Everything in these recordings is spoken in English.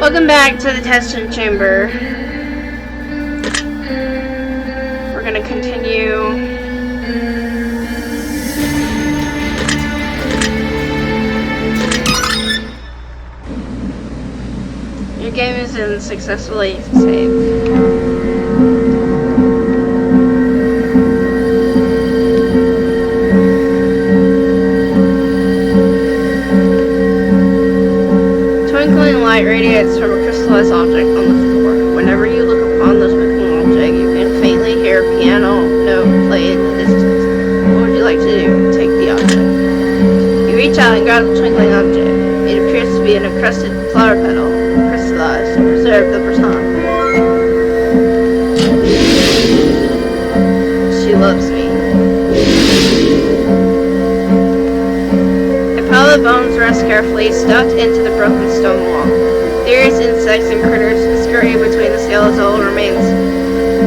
Welcome back to the testing chamber. We're gonna continue. Your game is in successfully saved. Light radiates from a crystallized object on the floor. Whenever you look upon the twinkling object, you can faintly hear a piano note play in the distance. What would you like to do? Take the object. You reach out and grab the twinkling object. It appears to be an encrusted flower petal, crystallized and preserved over time. She loves me. A pile of bones rests carefully stuffed into the broken stone wall. Various insects and critters scurry between the skeletal remains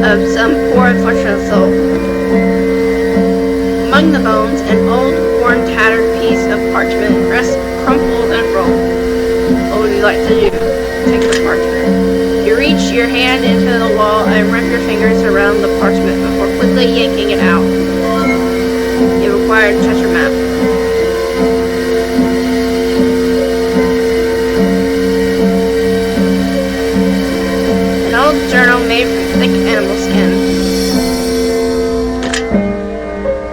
of some poor unfortunate soul. Among the bones, an old, worn, tattered piece of parchment rests crumpled and rolled. What would you like to do? Take the parchment. You reach your hand into the wall and wrap your fingers around the parchment before quickly yanking it out. You acquire a treasure map. Journal made from thick animal skin.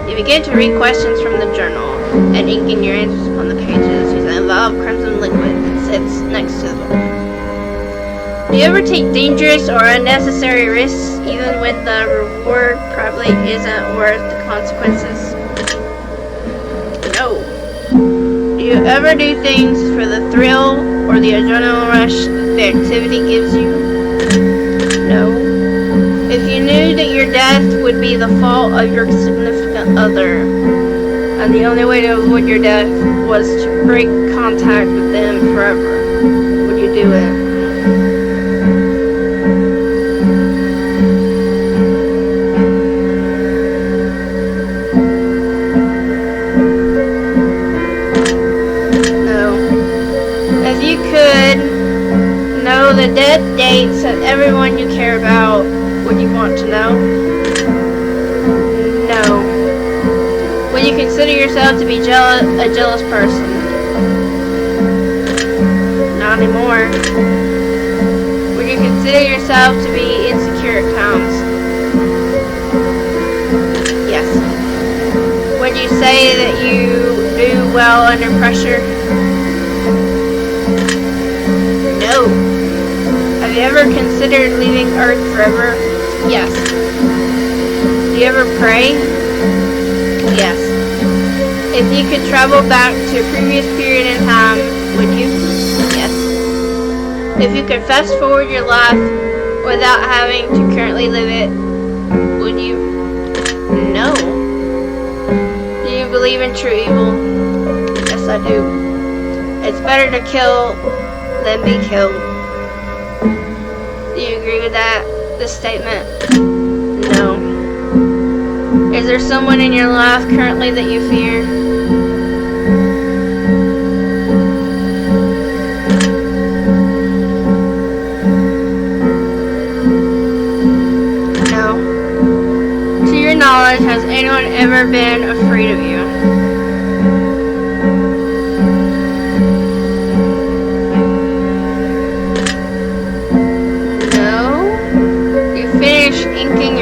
You begin to read questions from the journal and inking your answers upon the pages using a vial of crimson liquid that sits next to the book. Do you ever take dangerous or unnecessary risks even when the reward probably isn't worth the consequences? No. Do you ever do things for the thrill or the adrenaline rush the activity gives you? No. If you knew that your death would be the fault of your significant other, and the only way to avoid your death was to break contact with them forever, would you do it? No. If you could know the death dates of everyone you care about, would you want to know? No. Would you consider yourself to be a jealous person? Not anymore. Would you consider yourself to be insecure at times? Yes. Would you say that you do well under pressure? No. Have you ever considered leaving Earth forever? Yes. Do you ever pray? Yes. If you could travel back to a previous period in time, would you? Yes. If you could fast forward your life without having to currently live it, would you? No. Do you believe in true evil? Yes, I do. It's better to kill than be killed. Do you agree with this statement? No. Is there someone in your life currently that you fear? No. To your knowledge, has anyone ever been afraid of you?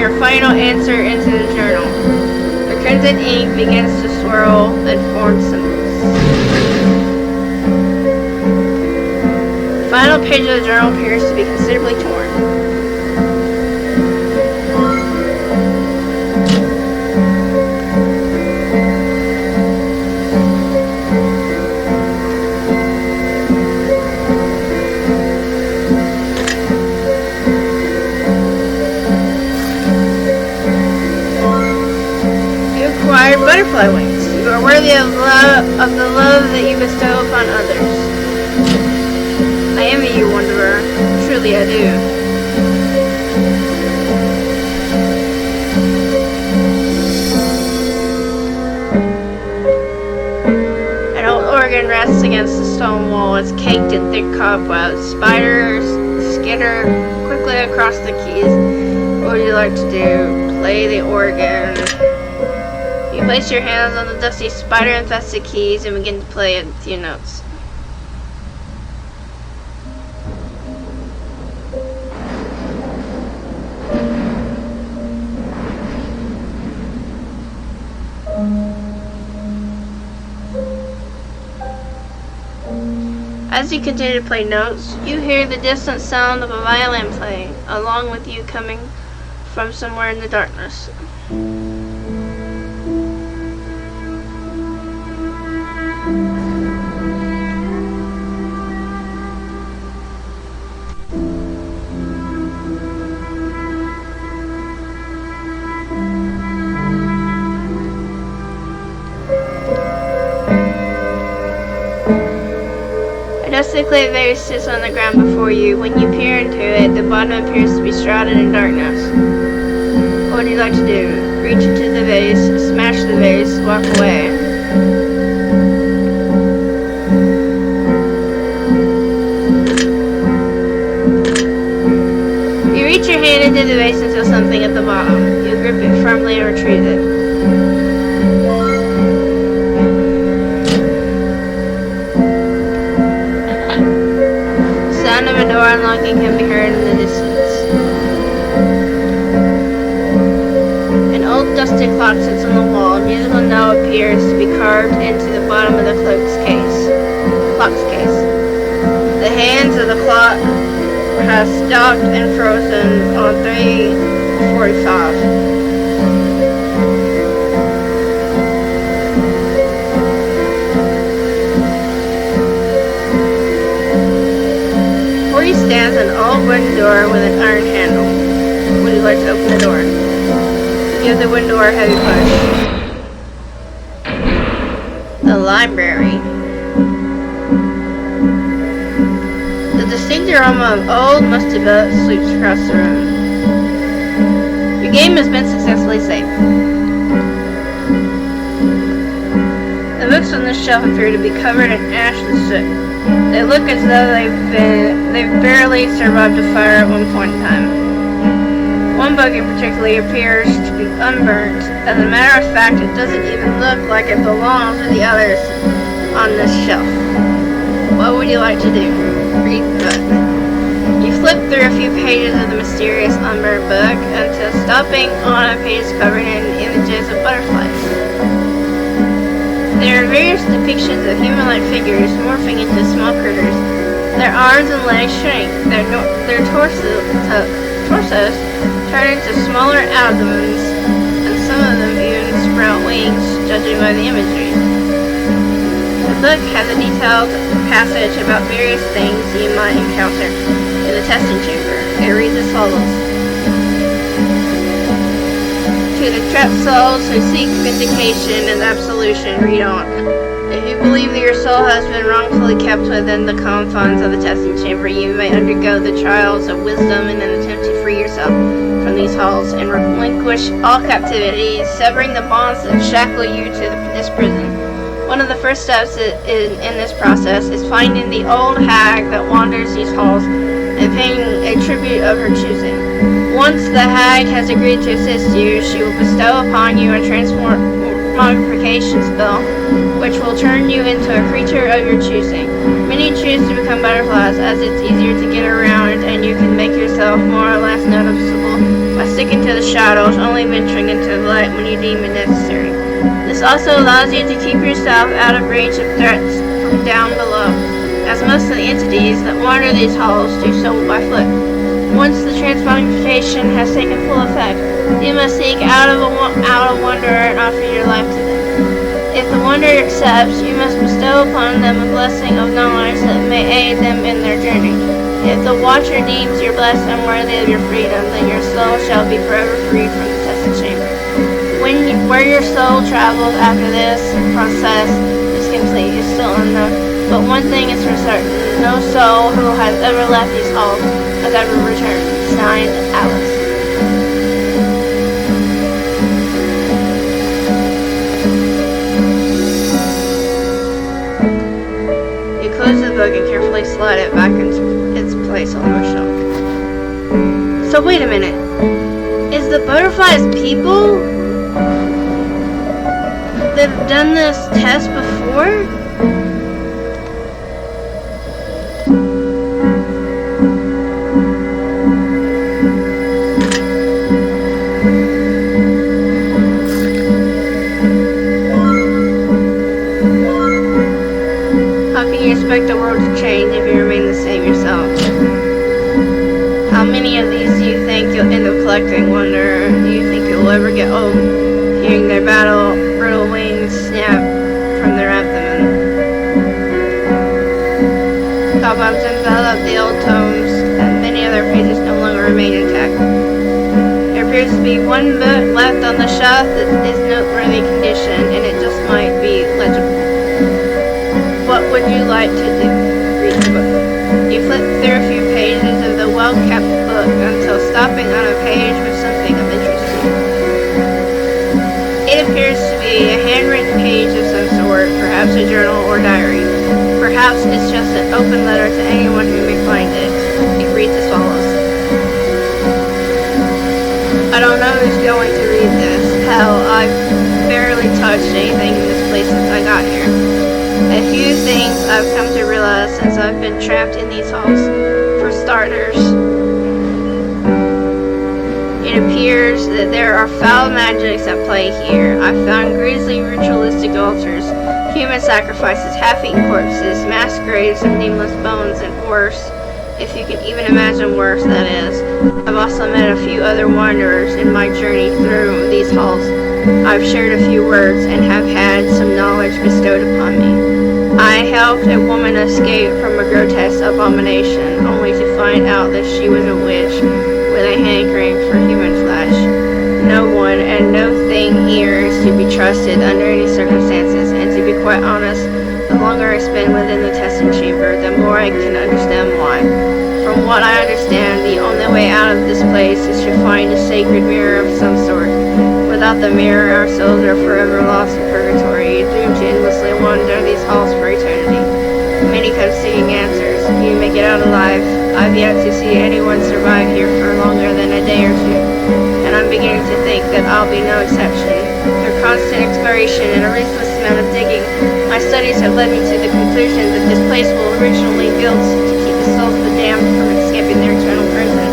Your final answer into the journal. The crimson ink begins to swirl and form symbols. The final page of the journal appears to be considerably torn. Butterfly wings. You are worthy of the love that you bestow upon others. I envy you, Wanderer. Truly I do. An old organ rests against the stone wall is caked in thick cobwebs. Spiders skitter quickly across the keys. What would you like to do? Play the organ. You place your hands on the dusty spider-infested keys and begin to play a few notes. As you continue to play notes, you hear the distant sound of a violin playing, along with you coming from somewhere in the darkness. A dusty clay vase sits on the ground before you. When you peer into it, the bottom appears to be shrouded in darkness. What would you like to do? Reach into the vase, smash the vase, walk away. You reach your hand into the vase and feel something at the bottom. You grip it firmly and retrieve it. The sound of a door unlocking can be heard in the distance. An old dusty clock sits on the wall. A musical note appears to be carved into the bottom of the clock's case. The hands of the clock have stopped and frozen on 3:45. Before you stands an old wooden door with an iron handle. Would you like to open the door? Give the wooden door a heavy push. The library. The distinct aroma of old musty books sweeps across the room. Your game has been successfully saved. The books on this shelf appear to be covered in ash and soot. They look as though they've barely survived a fire at one point in time. One book in particular appears to be unburnt. As a matter of fact, it doesn't even look like it belongs with the others on this shelf. What would you like to do? Read the book. You flip through a few pages of the mysterious unburned book until stopping on a page covered in images of butterflies. There are various depictions of human-like figures morphing into small critters. Their arms and legs shrink. Their torsos turn into smaller abdomens, and some of them even sprout wings, judging by the imagery. The book has a detailed passage about various things you might encounter in the testing chamber. It reads as follows. To the trapped souls who seek vindication and absolution, read on. If you believe that your soul has been wrongfully kept within the confines of the testing chamber, you may undergo the trials of wisdom in an attempt to free yourself from these halls and relinquish all captivity, severing the bonds that shackle you to this prison. One of the first steps in this process is finding the old hag that wanders these halls and paying a tribute of her choosing. Once the hag has agreed to assist you, she will bestow upon you a transmogrification spell, which will turn you into a creature of your choosing. Many choose to become butterflies as it's easier to get around and you can make yourself more or less noticeable by sticking to the shadows, only venturing into the light when you deem it necessary. This also allows you to keep yourself out of range of threats from down below, as most of the entities that wander these halls do so by foot. Once the transmogrification has taken full effect, you must seek out a wanderer and offer your life to them. If the wanderer accepts, you must bestow upon them a blessing of knowledge that may aid them in their journey. If the watcher deems your blessing unworthy of your freedom, then your soul shall be forever free from the testing chamber. Where your soul travels after this process is complete is still unknown, but one thing is for certain: no soul who has ever left these halls has ever returned. Signed, Alice. You close book and carefully slide it back into its place on the bookshelf. So wait a minute. Is the butterflies people that have done this test before? How can you expect the world to change if you remain the same yourself? How many of these do you think you'll end up collecting? Wonder, do you think you'll ever get old hearing their brittle wings snap from their abdomen? Cobwebs envelop the old tomes, and many of their pages no longer remain intact. There appears to be one book left on the shelf that is noteworthy condition, and it just might be legible. What would you like to do? Read the book. You flip through a few pages of the well-kept book until stopping on a page with something of interest to you. It appears to be a handwritten page of some sort, perhaps a journal or diary. Perhaps it's just an open letter to anyone who may find it. It reads as follows. I don't know who's going to read this. Hell, I've barely touched anything in this place since I got here. A few things I've come to realize since I've been trapped in these halls. For starters, it appears that there are foul magics at play here. I've found grisly ritualistic altars, human sacrifices, half-eaten corpses, mass graves of nameless bones, and worse, if you can even imagine worse, that is. I've also met a few other wanderers in my journey through these halls. I've shared a few words and have had some knowledge bestowed upon me. I helped a woman escape from a grotesque abomination, only to find out that she was a witch with a hankering for human flesh. No one and no thing here is to be trusted under any circumstances, and to be quite honest, the longer I spend within the testing chamber, the more I can understand why. From what I understand, the only way out of this place is to find a sacred mirror of some sort. Without the mirror, our souls are forever lost in purgatory, doomed to endlessly wander these halls for eternity. Many come seeking answers. Few make it out alive. I've yet to see anyone survive here for longer than a day or two, and I'm beginning to think that I'll be no exception. Through constant exploration and a ruthless amount of digging, my studies have led me to the conclusion that this place was originally built to keep the souls of the damned from escaping their eternal prison.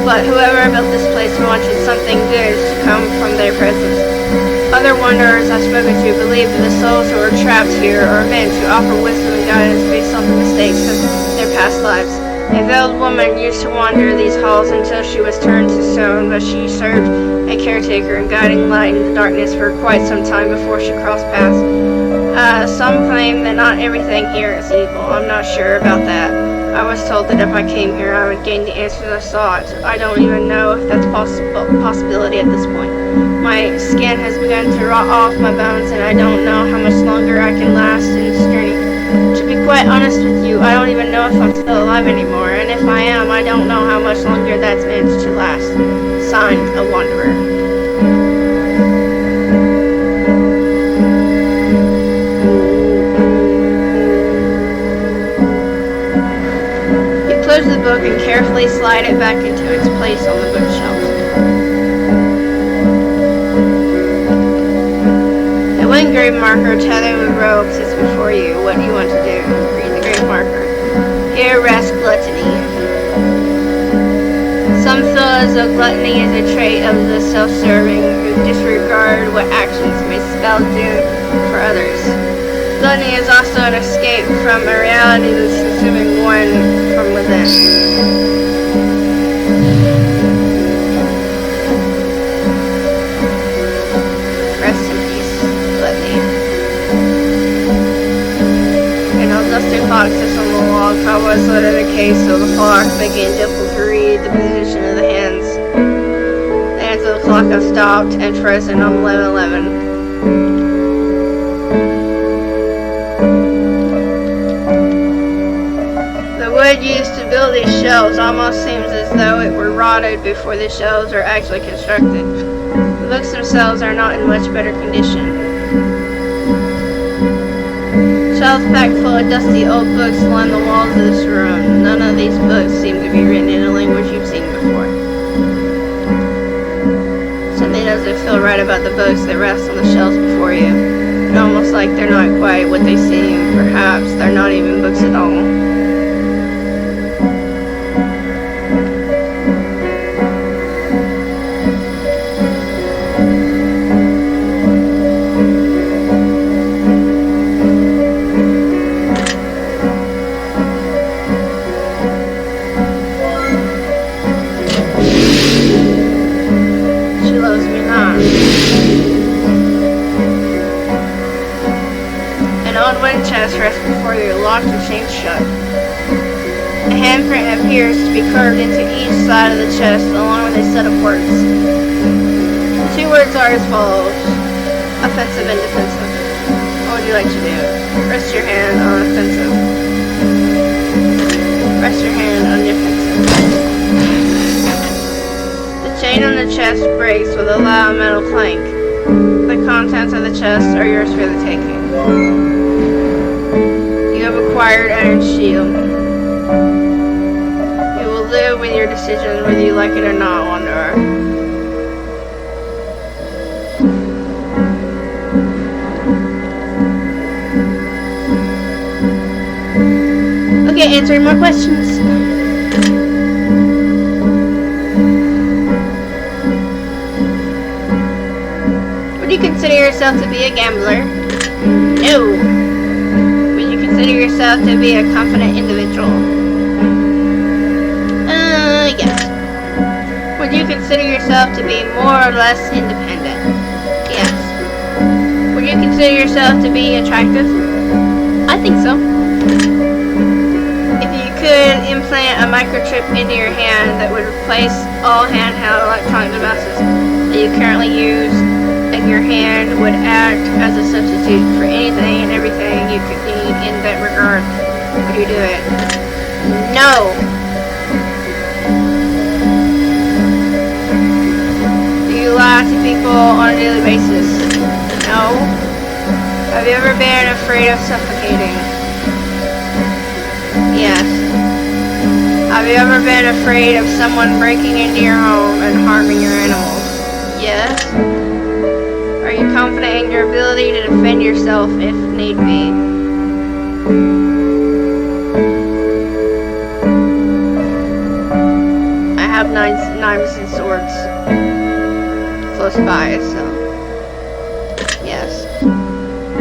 But whoever built this place wanted something good to come from their presence. Other wanderers I've spoken to believe that the souls who are trapped here are meant to offer wisdom and guidance based on the mistakes of their past lives. A veiled woman used to wander these halls until she was turned to stone, but she served a caretaker and guiding light in the darkness for quite some time before she crossed paths. Some claim that not everything here is evil. I'm not sure about that. I was told that if I came here, I would gain the answers I sought. I don't even know if that's a possibility at this point. My skin has begun to rot off my bones, and I don't know how much longer I can last in this journey. To be quite honest with you, I don't even know if I'm still alive anymore, and if I am, I don't know how much longer that's meant to last. Signed, a wanderer. Close the book and carefully slide it back into its place on the bookshelf. A one grave marker tethered with ropes is before you. What do you want to do? Read the grave marker. Here rests gluttony. Some feel as though gluttony is a trait of the self-serving who disregard what actions may spell doom for others. Gluttony is also an escape from a reality that's consuming one from within. Rest in peace, gluttony. An old dusty clock sits on the wall. Cowboys loaded a case so the clock began to read the position of the hands. The hands of the clock have stopped and frozen on 11:11. Wood used to build these shelves almost seems as though it were rotted before the shelves were actually constructed. The books themselves are not in much better condition. Shelves packed full of dusty old books line the walls of this room. None of these books seem to be written in a language you've seen before. Something doesn't feel right about the books that rest on the shelves before you. It's almost like they're not quite what they seem. Perhaps they're not even books at all. Rests before you, locked and chained shut. A handprint appears to be carved into each side of the chest, along with a set of words. The 2 words are as follows: offensive and defensive. What would you like to do? Rest your hand on offensive. Rest your hand on defensive. The chain on the chest breaks with a loud metal clank. The contents of the chest are yours for the taking. Acquired Iron Shield. You will live with your decisions whether you like it or not, Wanderer. Okay, answering more questions. Would you consider yourself to be a gambler? No. Consider yourself to be a confident individual? Yes. Would you consider yourself to be more or less independent? Yes. Would you consider yourself to be attractive? I think so. If you could implant a microchip into your hand that would replace all handheld electronic devices that you currently use, and your hand would act as a substitute for anything and everything you could need in that regard, would you do it? No! Do you lie to people on a daily basis? No. Have you ever been afraid of suffocating? Yes. Have you ever been afraid of someone breaking into your home and harming your animals? Yes. Are you confident in your ability to defend yourself if need be? I have knives and swords close by, so yes.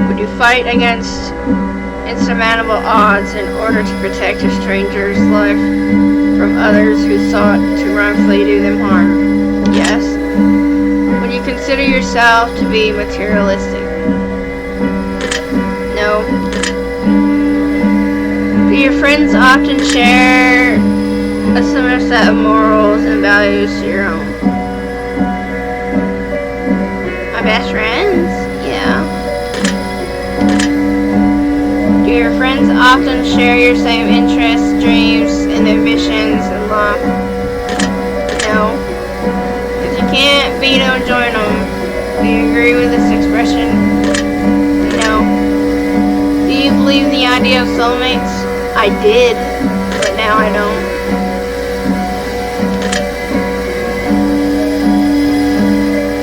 Would you fight against insurmountable odds in order to protect a stranger's life from others who sought to wrongfully do them harm? Yes. Would you consider yourself to be materialistic? No. Do your friends often share a similar set of morals and values to your own? My best friends? Yeah. Do your friends often share your same interests, dreams, and ambitions in life? No. If you can't beat them, join them. Do you agree with this expression? No. Do you believe in the idea of soulmates? I did, but now I don't.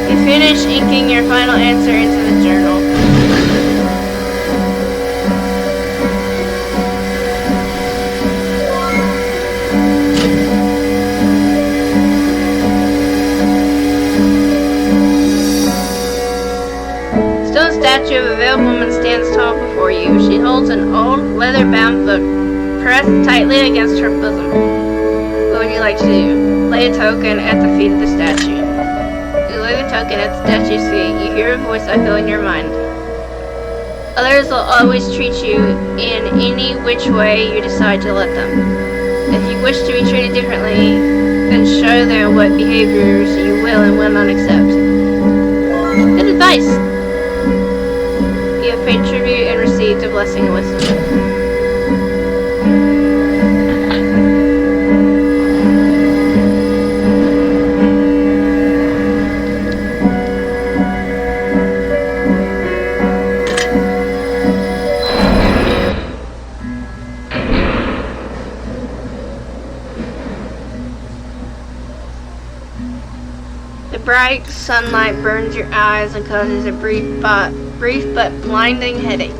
You finish inking your final answer into the journal. Statue of a veiled woman stands tall before you. She holds an old leather-bound book pressed tightly against her bosom. What would you like to do? Lay a token at the feet of the statue. You lay the token at the statue's feet. You hear a voice echo in your mind. Others will always treat you in any which way you decide to let them. If you wish to be treated differently, then show them what behaviors you will and will not accept. Good advice. You have paid tribute and received a blessing and wisdom. bright sunlight burns your eyes and causes a brief but blinding headache.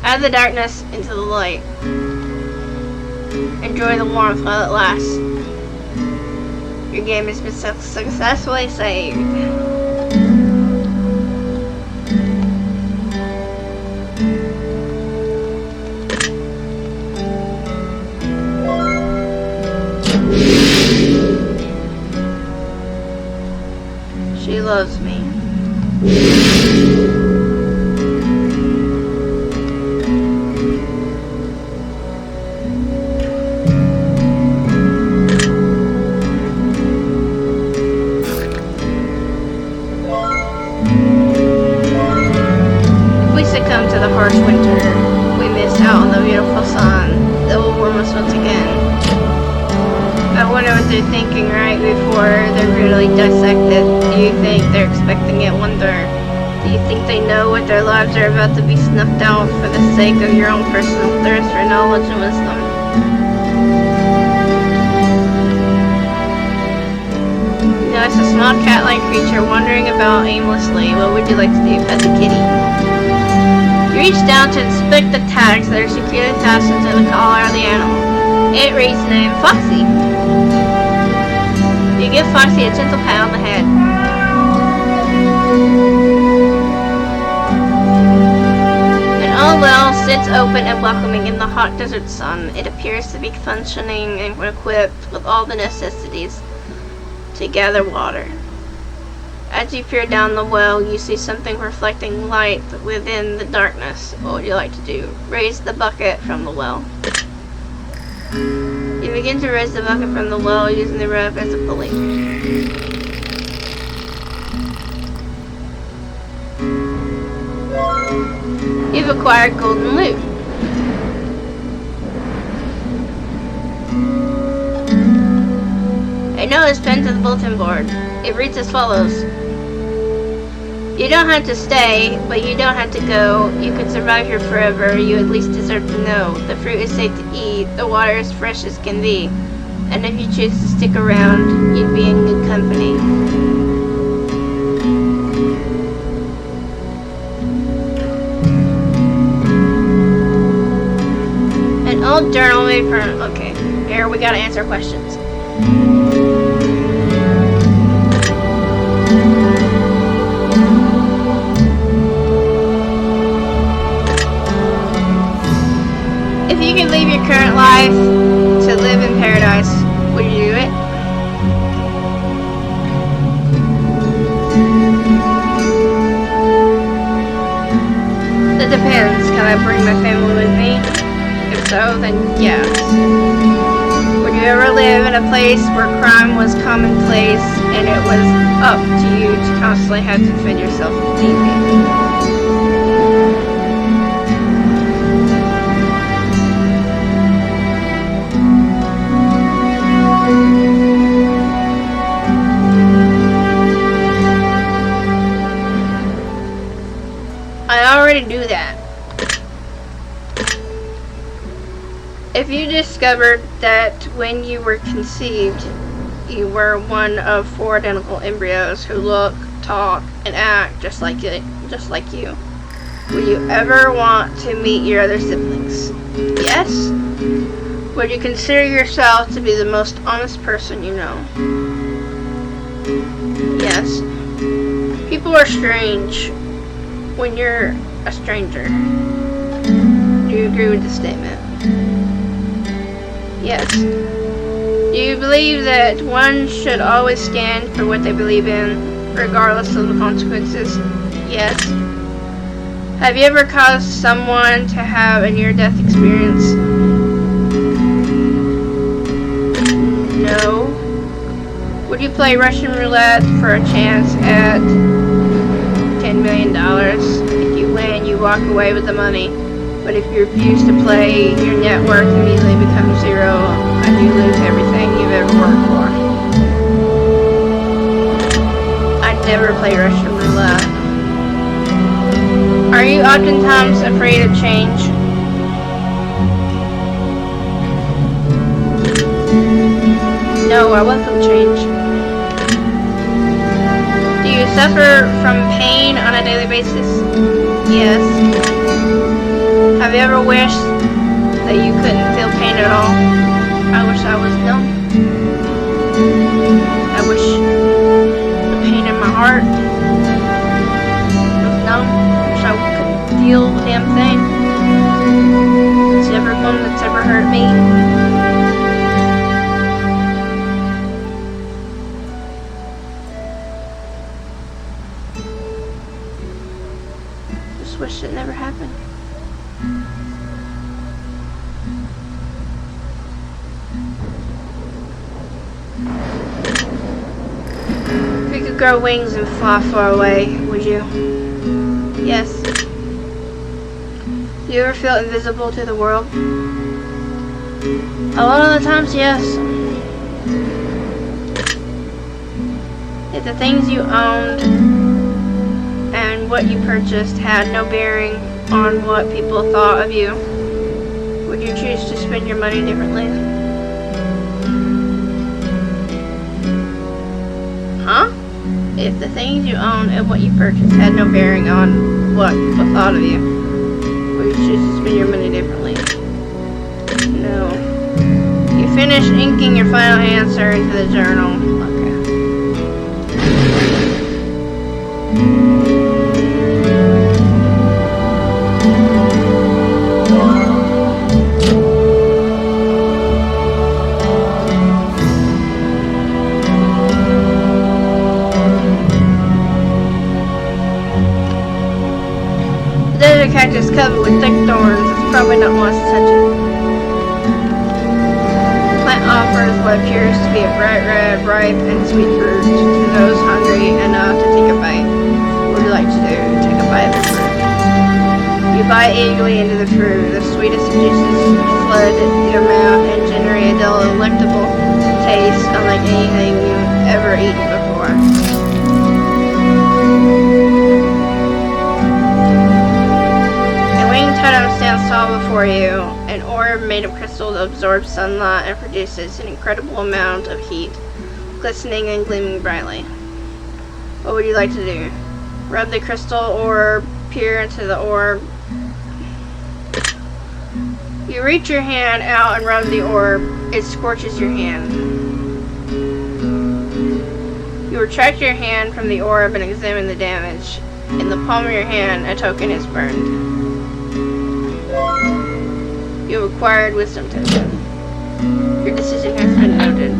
Out of the darkness into the light. Enjoy the warmth while it lasts. Your game has been successfully saved. She loves me. We succumb to the harsh winter. We miss out on the beautiful sun that will warm us once again. I wonder what they're thinking right before they're brutally dissected. Do you think they're expecting it? Wonder. Do you think they know what their lives are about to be snuffed out for the sake of your own personal thirst for knowledge and wisdom? You notice a small cat-like creature wandering about aimlessly. What would you like to do? Pet the kitty. You reach down to inspect the tags that are securely fastened to the collar of the animal. It reads the name Foxy. You give Foxy a gentle pat on the head. An old well sits open and welcoming in the hot desert sun. It appears to be functioning and equipped with all the necessities to gather water. As you peer down the well, you see something reflecting light within the darkness. What would you like to do? Raise the bucket from the well. You begin to raise the bucket from the well using the rope as a pulley. You've acquired golden loot. A note is pinned to the bulletin board. It reads as follows. You don't have to stay, but you don't have to go. You could survive here forever. You at least deserve to know. The fruit is safe to eat. The water is fresh as can be. And if you choose to stick around, you'd be in good company. An old journal made for... Okay, here we gotta answer questions. If you could leave your current life to live in paradise, would you do it? That depends. Can I bring my family with me? If so, then yes. Would you ever live in a place where crime was commonplace and it was up to you to constantly have to defend yourself with TV? I already do that. If you discovered that when you were conceived, you were one of 4 identical embryos who look, talk, and act just like you, would you ever want to meet your other siblings? Yes? Would you consider yourself to be the most honest person you know? Yes. People are strange when you're a stranger. Do you agree with this statement? Yes. Do you believe that one should always stand for what they believe in, regardless of the consequences? Yes. Have you ever caused someone to have a near-death experience? No. Would you play Russian roulette for a chance at $10 million? If you win, you walk away with the money. But if you refuse to play, your net worth immediately becomes 0 and you lose everything you've ever worked for. I'd never play Russian roulette. Are you oftentimes afraid of change? No, I welcome change. you suffer from pain on a daily basis? Yes. Have you ever wished that you couldn't feel pain at all? I wish I was numb. I wish the pain in my heart was numb. I wish I couldn't feel a damn thing. To everyone that's ever hurt me. Just wish it never happened. If you could grow wings and fly far away, would you? Yes. Do you ever feel invisible to the world? A lot of the times, yes. If the things you owned and what you purchased had no bearing on what people thought of you, would you choose to spend your money differently? Huh? If the things you own and what you purchased had no bearing on what people thought of you, would you choose to spend your money differently? No. You finish inking your final answer into the journal. Cactus covered with thick thorns. It's probably not wise to touch it. The plant offers what appears to be a bright red, ripe, and sweet fruit to those hungry enough to take a bite. What would you like to do? Take a bite of the fruit. You bite eagerly into the fruit. The sweetest of juices flood your mouth and generate a delectable taste unlike anything you've ever eaten before. Stands tall before you, an orb made of crystal that absorbs sunlight and produces an incredible amount of heat, glistening and gleaming brightly. What would you like to do? Rub the crystal orb, peer into the orb. You reach your hand out and rub the orb. It scorches your hand. You retract your hand from the orb and examine the damage. In the palm of your hand, a token is burned. You acquired wisdom token. Your decision has been noted.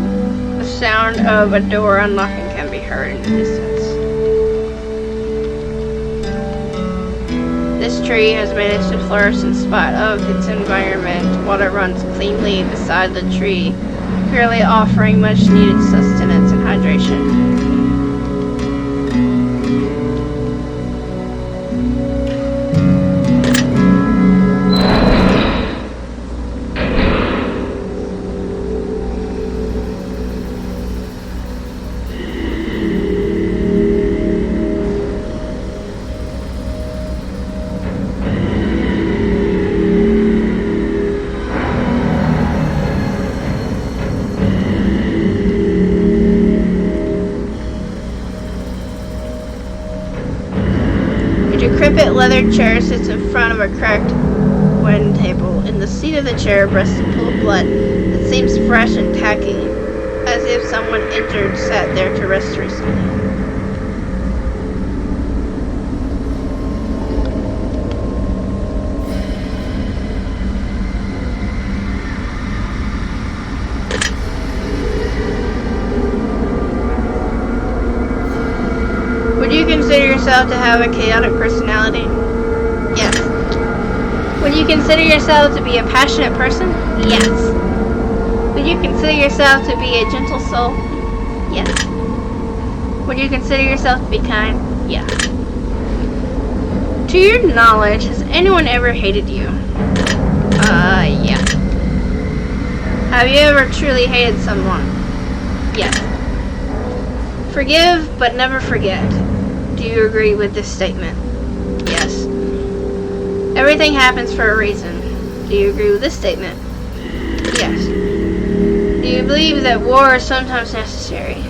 The sound of a door unlocking can be heard in the distance. This tree has managed to flourish in spite of its environment. Water runs cleanly beside the tree, purely offering much needed sustenance and hydration. Leather chair sits in front of a cracked wooden table. In the seat of the chair rests a pool of blood that seems fresh and tacky, as if someone injured sat there to rest recently. Would you consider yourself to have a chaotic personality? Yes. Would you consider yourself to be a passionate person? Yes. Would you consider yourself to be a gentle soul? Yes. Would you consider yourself to be kind? Yes. To your knowledge, has anyone ever hated you? Yeah. Have you ever truly hated someone? Yes. Forgive, but never forget. Do you agree with this statement? Yes. Everything happens for a reason. Do you agree with this statement? Yes. Do you believe that war is sometimes necessary?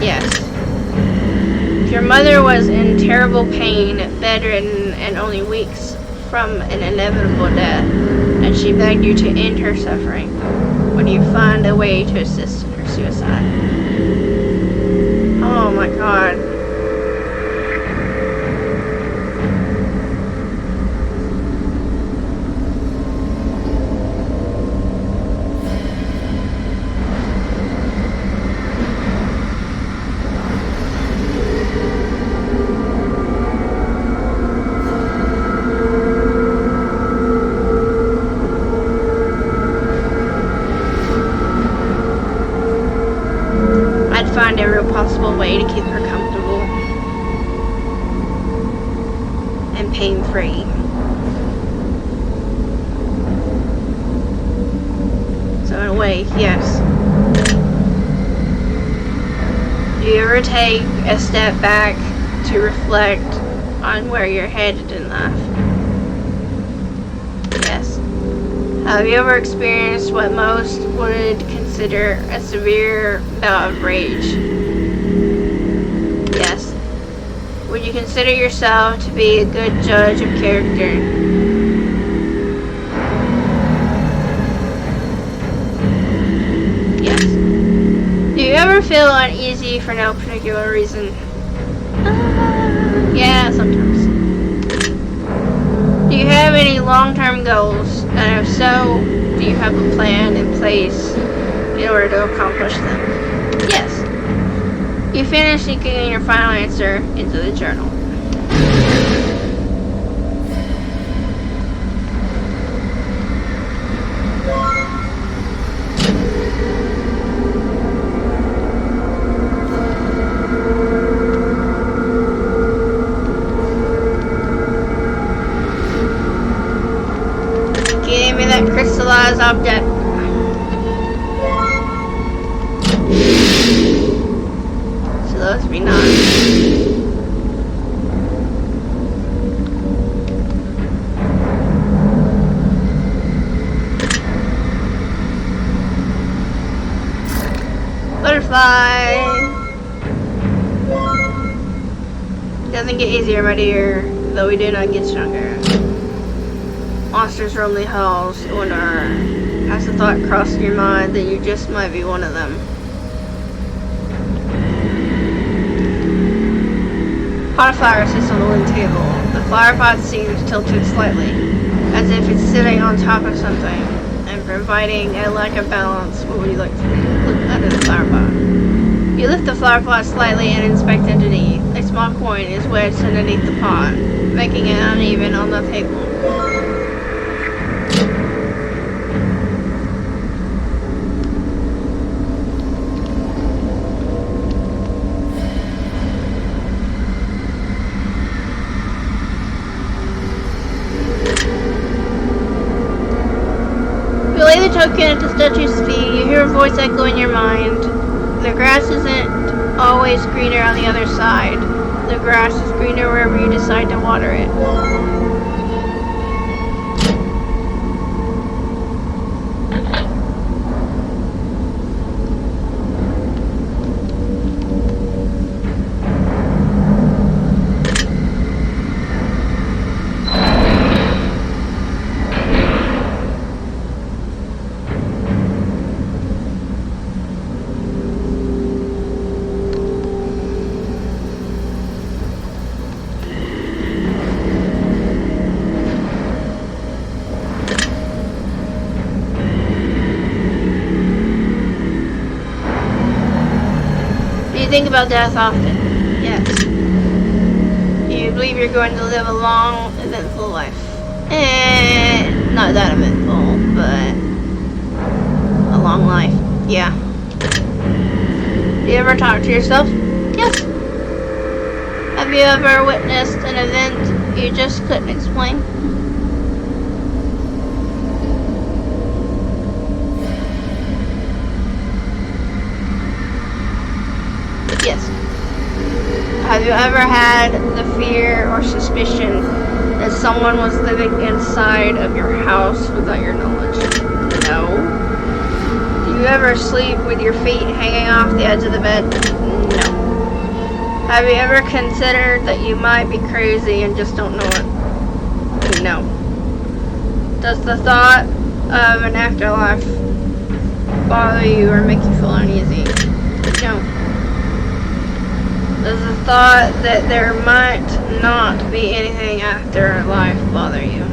Yes. If your mother was in terrible pain, bedridden, and only weeks from an inevitable death, and she begged you to end her suffering, would you find a way to assist in her suicide? Oh my God. Find every possible way to keep her comfortable and pain-free. So in a way, yes. Do you ever take a step back to reflect on where you're headed in life? Yes. Have you ever experienced what most would consider a severe bout of rage? Yes. Would you consider yourself to be a good judge of character? Yes. Do you ever feel uneasy for no particular reason? Yeah, sometimes. Do you have any long-term goals? And if so, do you have a plan in place in order to accomplish them? Yes. You finish thinking your final answer into the journal. Give me that crystallized object. So those be 9. Butterfly. Doesn't get easier, my dear, though we do not get stronger. Monsters roam the halls. Wonder, has the thought crossed your mind that you just might be one of them? Pot of flower sits on the wooden table. The flower pot seems tilted slightly, as if it's sitting on top of something, and providing a lack of balance. What would you like to do? Look under the flower pot. You lift the flower pot slightly and inspect underneath. A small coin is wedged underneath the pot, making it uneven on the table. You lay the token at the statue's feet. You hear a voice echo in your mind. The grass isn't always greener on the other side. The grass is greener wherever you decide to water it. You think about death often? Yes. You believe you're going to live a long, eventful life. Not that eventful, but a long life. Yeah. Do you ever talk to yourself? Yes. Have you ever witnessed an event you just couldn't explain? Yes. Have you ever had the fear or suspicion that someone was living inside of your house without your knowledge? No. Do you you ever sleep with your feet hanging off the edge of the bed? No. Have you ever considered that you might be crazy and just don't know it? No. Does the thought of an afterlife bother you or make you feel uneasy? No. Does the thought that there might not be anything after life bother you?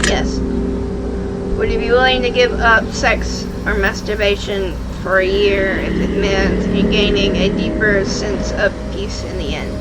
Yes. Would you be willing to give up sex or masturbation for a year if it meant gaining a deeper sense of peace in the end?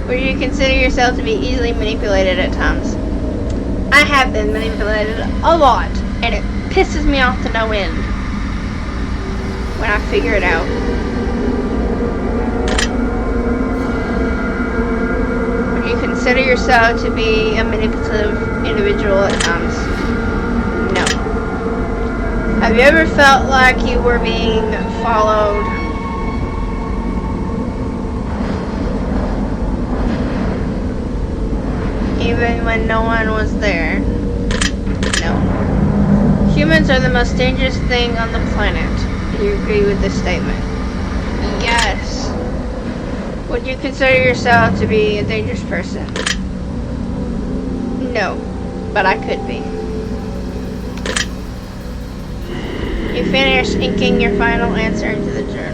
Would you consider yourself to be easily manipulated at times? I have been manipulated a lot, and it pisses me off to no end when I figure it out. Would you consider yourself to be a manipulative individual at times? No. Have you ever felt like you were being followed? Even when no one was there? No. Humans are the most dangerous thing on the planet. Do you agree with this statement? Yes. Would you consider yourself to be a dangerous person? No, but I could be. You finish inking your final answer into the journal.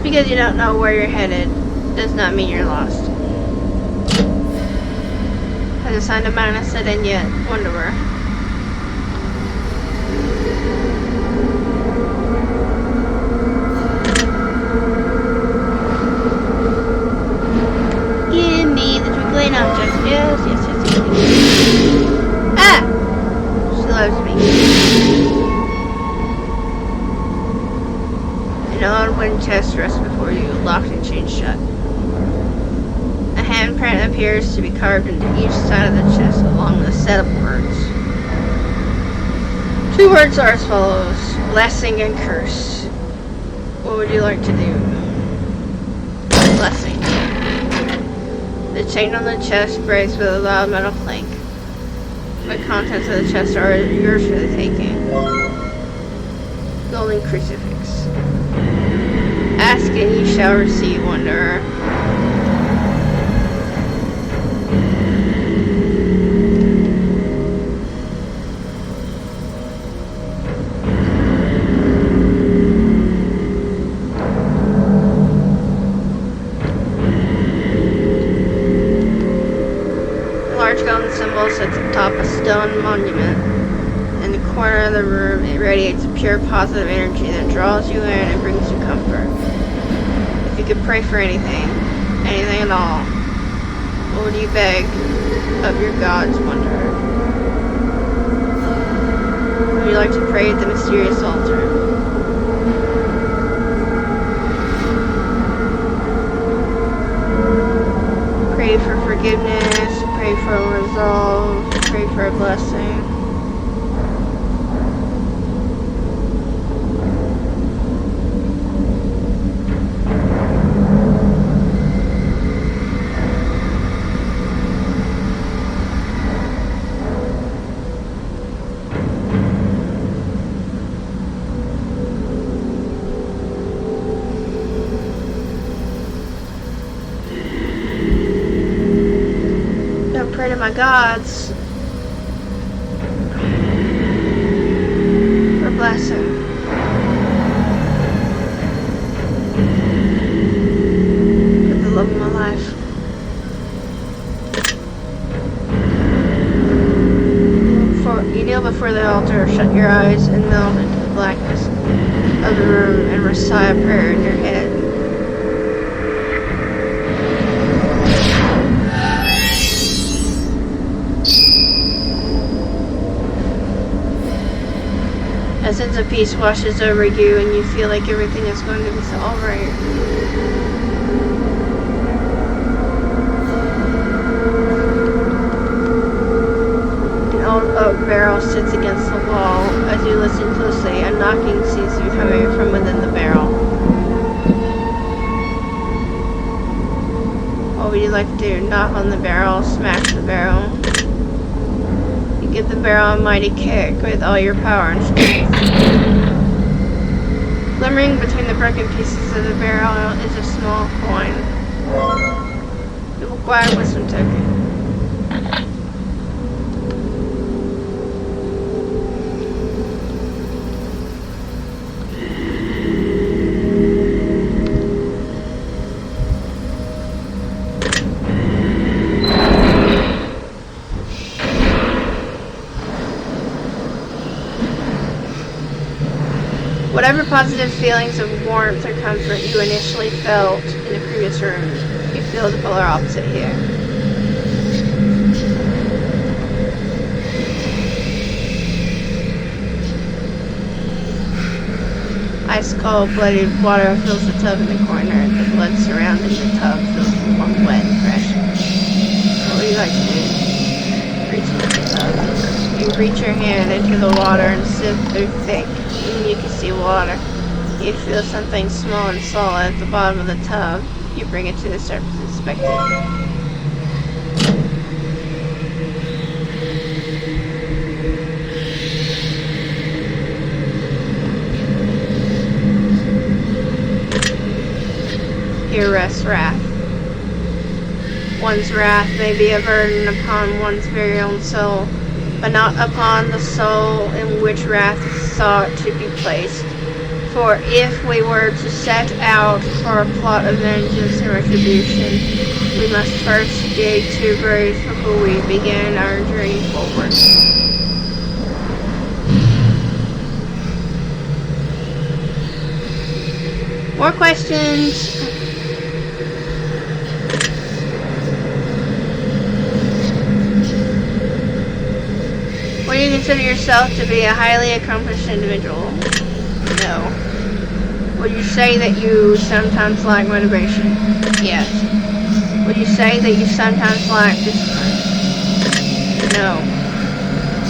Because you don't know where you're headed does not mean you're lost. Has a sign of madness set in yet? Wanderer. Give me the twinkling object. Yes. Ah! She loves me. An old wooden chest rests before you, locked and chained shut. A handprint appears to be carved into each side of the chest, along with a set of words. 2 words are as follows: blessing and curse. What would you like to do? Blessing. The chain on the chest breaks with a loud metal clank. The contents of the chest are yours for the taking. Golden crucifix. Ask and ye shall receive, wanderer. The large golden symbol sits atop a stone monument. In the corner of the room, it radiates a pure positive energy that draws you in and brings you comfort. If you could pray for anything at all, what would you beg of your gods, wanderer? Would you like to pray at the mysterious altar? Pray for forgiveness, pray for a resolve, pray for a blessing. Pray to my gods for blessing. before the altar, shut your eyes and melt into the blackness of the room and recite a prayer in your head. A sense of peace washes over you and you feel like everything is going to be alright. An old oak barrel sits against the wall. As you listen closely, a knocking seems to be coming from within the barrel. What would you like to do? Knock on the barrel, smash the barrel. Give the barrel a mighty kick with all your power and strength. Glimmering between the broken pieces of the barrel is a small coin. You will acquire wisdom token. Whatever positive feelings of warmth or comfort you initially felt in the previous room, you feel the polar opposite here. Ice-cold, bloody water fills the tub in the corner. The blood surrounding the tub feels warm, wet, and fresh. What would you like to do? Reach into the tub. You reach your hand into the water and sift through thick. You can see water. You feel something small and solid at the bottom of the tub. You bring it to the surface and inspect it. Here rests wrath. One's wrath may be a burden upon one's very own soul, but not upon the soul in which wrath is sought to be placed. For if we were to set out for a plot of vengeance and retribution, we must first dig 2 graves before we begin our journey forward. More questions? Would you consider yourself to be a highly accomplished individual? No. Would you say that you sometimes lack motivation? Yes. Would you say that you sometimes lack discipline? No.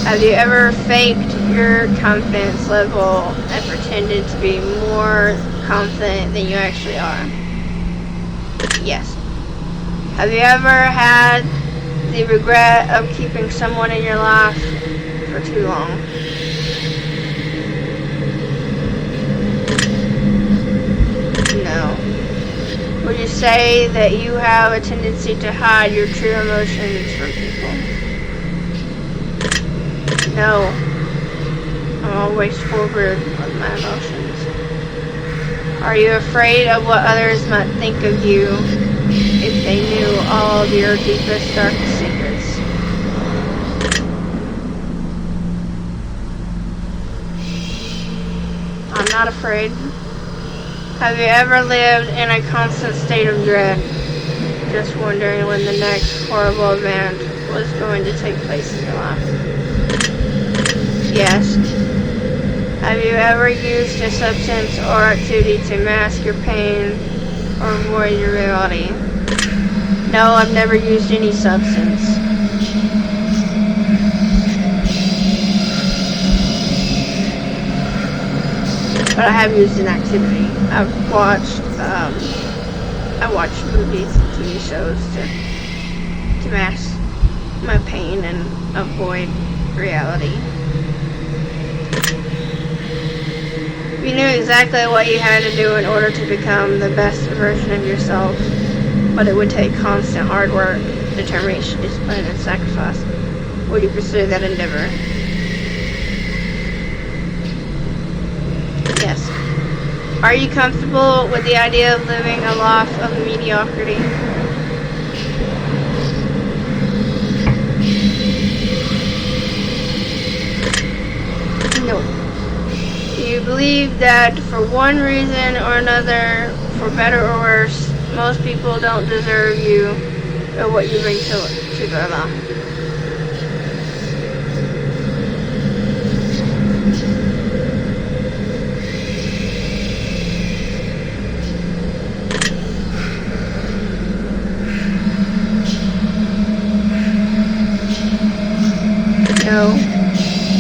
Have you ever faked your confidence level and pretended to be more confident than you actually are? Yes. Have you ever had the regret of keeping someone in your life for too long? No. Would you say that you have a tendency to hide your true emotions from people? No. I'm always forward with my emotions. Are you afraid of what others might think of you if they knew all of your deepest, darkest secrets? I'm not afraid. Have you ever lived in a constant state of dread, just wondering when the next horrible event was going to take place in your life? Yes. Have you ever used a substance or activity to mask your pain or avoid your reality? No, I've never used any substance. But I have used an activity. I watched movies and TV shows to mask my pain and avoid reality. You knew exactly what you had to do in order to become the best version of yourself, but it would take constant hard work, determination, discipline, and sacrifice. Would you pursue that endeavor? Yes. Are you comfortable with the idea of living a life of mediocrity? believe that for one reason or another, for better or worse, most people don't deserve you or what you bring to their life. No.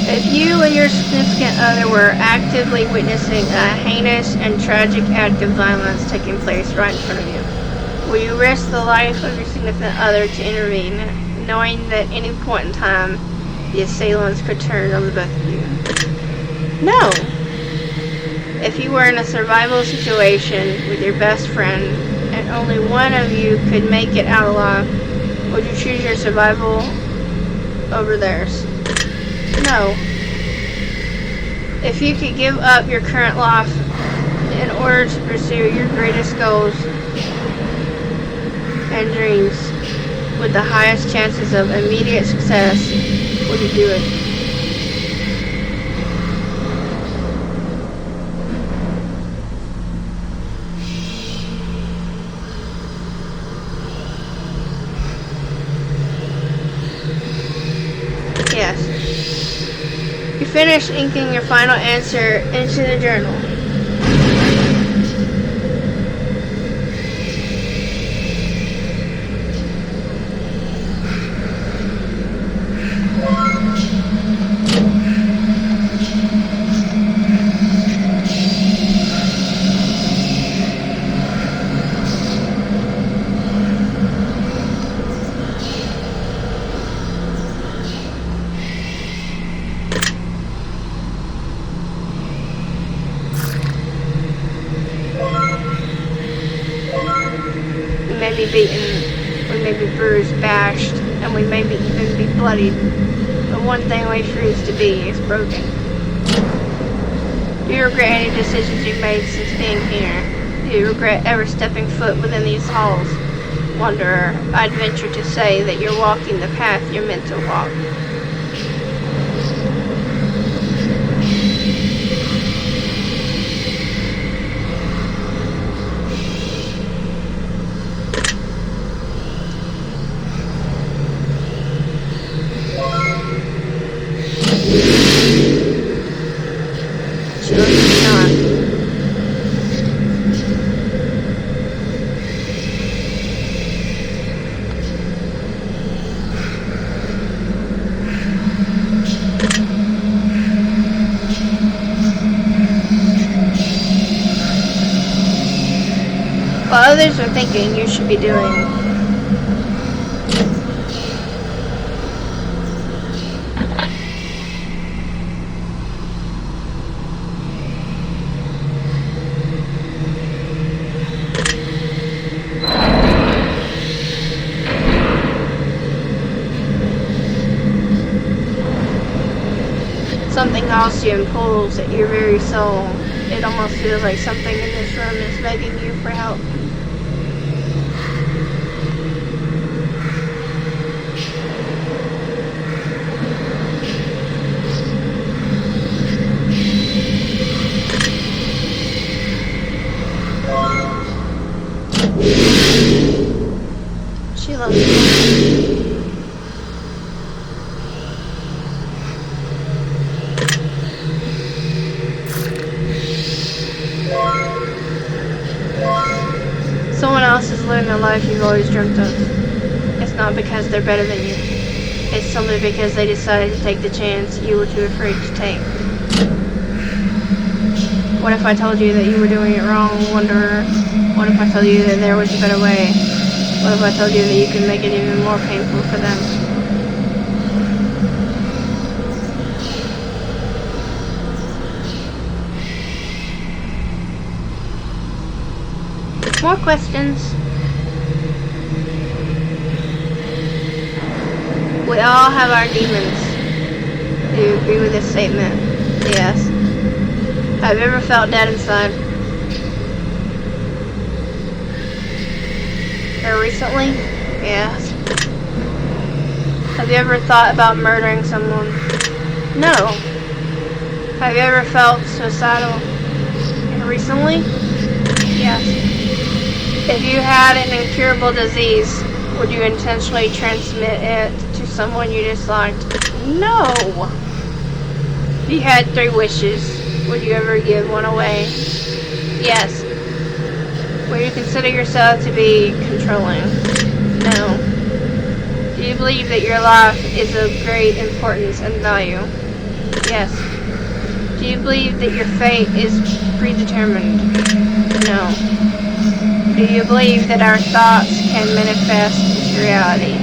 If you and your significant other were actively witnessing a heinous and tragic act of violence taking place right in front of you, will you risk the life of your significant other to intervene, knowing that at any point in time the assailants could turn on the both of you? No. If you were in a survival situation with your best friend and only one of you could make it out alive, would you choose your survival over theirs? No. If you could give up your current life in order to pursue your greatest goals and dreams with the highest chances of immediate success, would you do it? Yes. You finish inking your final answer into the journal. We may be beaten, we may be bruised, bashed, and we may even be bloodied. But one thing we refuse to be is broken. Do you regret any decisions you've made since being here? Do you regret ever stepping foot within these halls? Wanderer, I'd venture to say that you're walking the path you're meant to walk. While others are thinking you should be doing. Something calls you and pulls at your very soul. It almost feels like something in this room is begging you for help. She loves you. Someone else is living the life you've always dreamt of. It's not because they're better than you. It's simply because they decided to take the chance you were too afraid to take. What if I told you that you were doing it wrong, Wanderer? What if I told you that there was a better way? What if I told you that you could make it even more painful for them? More questions? We all have our demons. Do you agree with this statement? Yes. Have you ever felt dead inside? Or recently? Yes. Have you ever thought about murdering someone? No. Have you ever felt suicidal recently? Yes. If you had an incurable disease, would you intentionally transmit it to someone you disliked? No. If you had 3 wishes, would you ever give one away? Yes. Would you consider yourself to be controlling? No. Do you believe that your life is of great importance and value? Yes. Do you believe that your fate is predetermined? No. Do you believe that our thoughts can manifest into reality?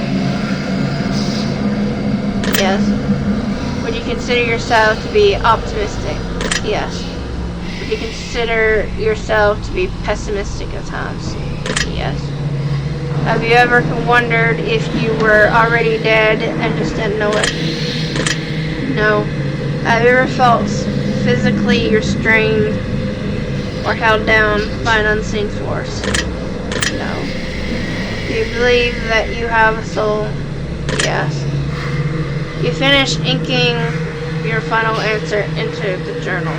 Yes. Would you consider yourself to be optimistic? Yes. Would you consider yourself to be pessimistic at times? Yes. Have you ever wondered if you were already dead and just didn't know it? No. Have you ever felt physically restrained or held down by an unseen force? No. Do you believe that you have a soul? Yes. You finish inking your final answer into the journal.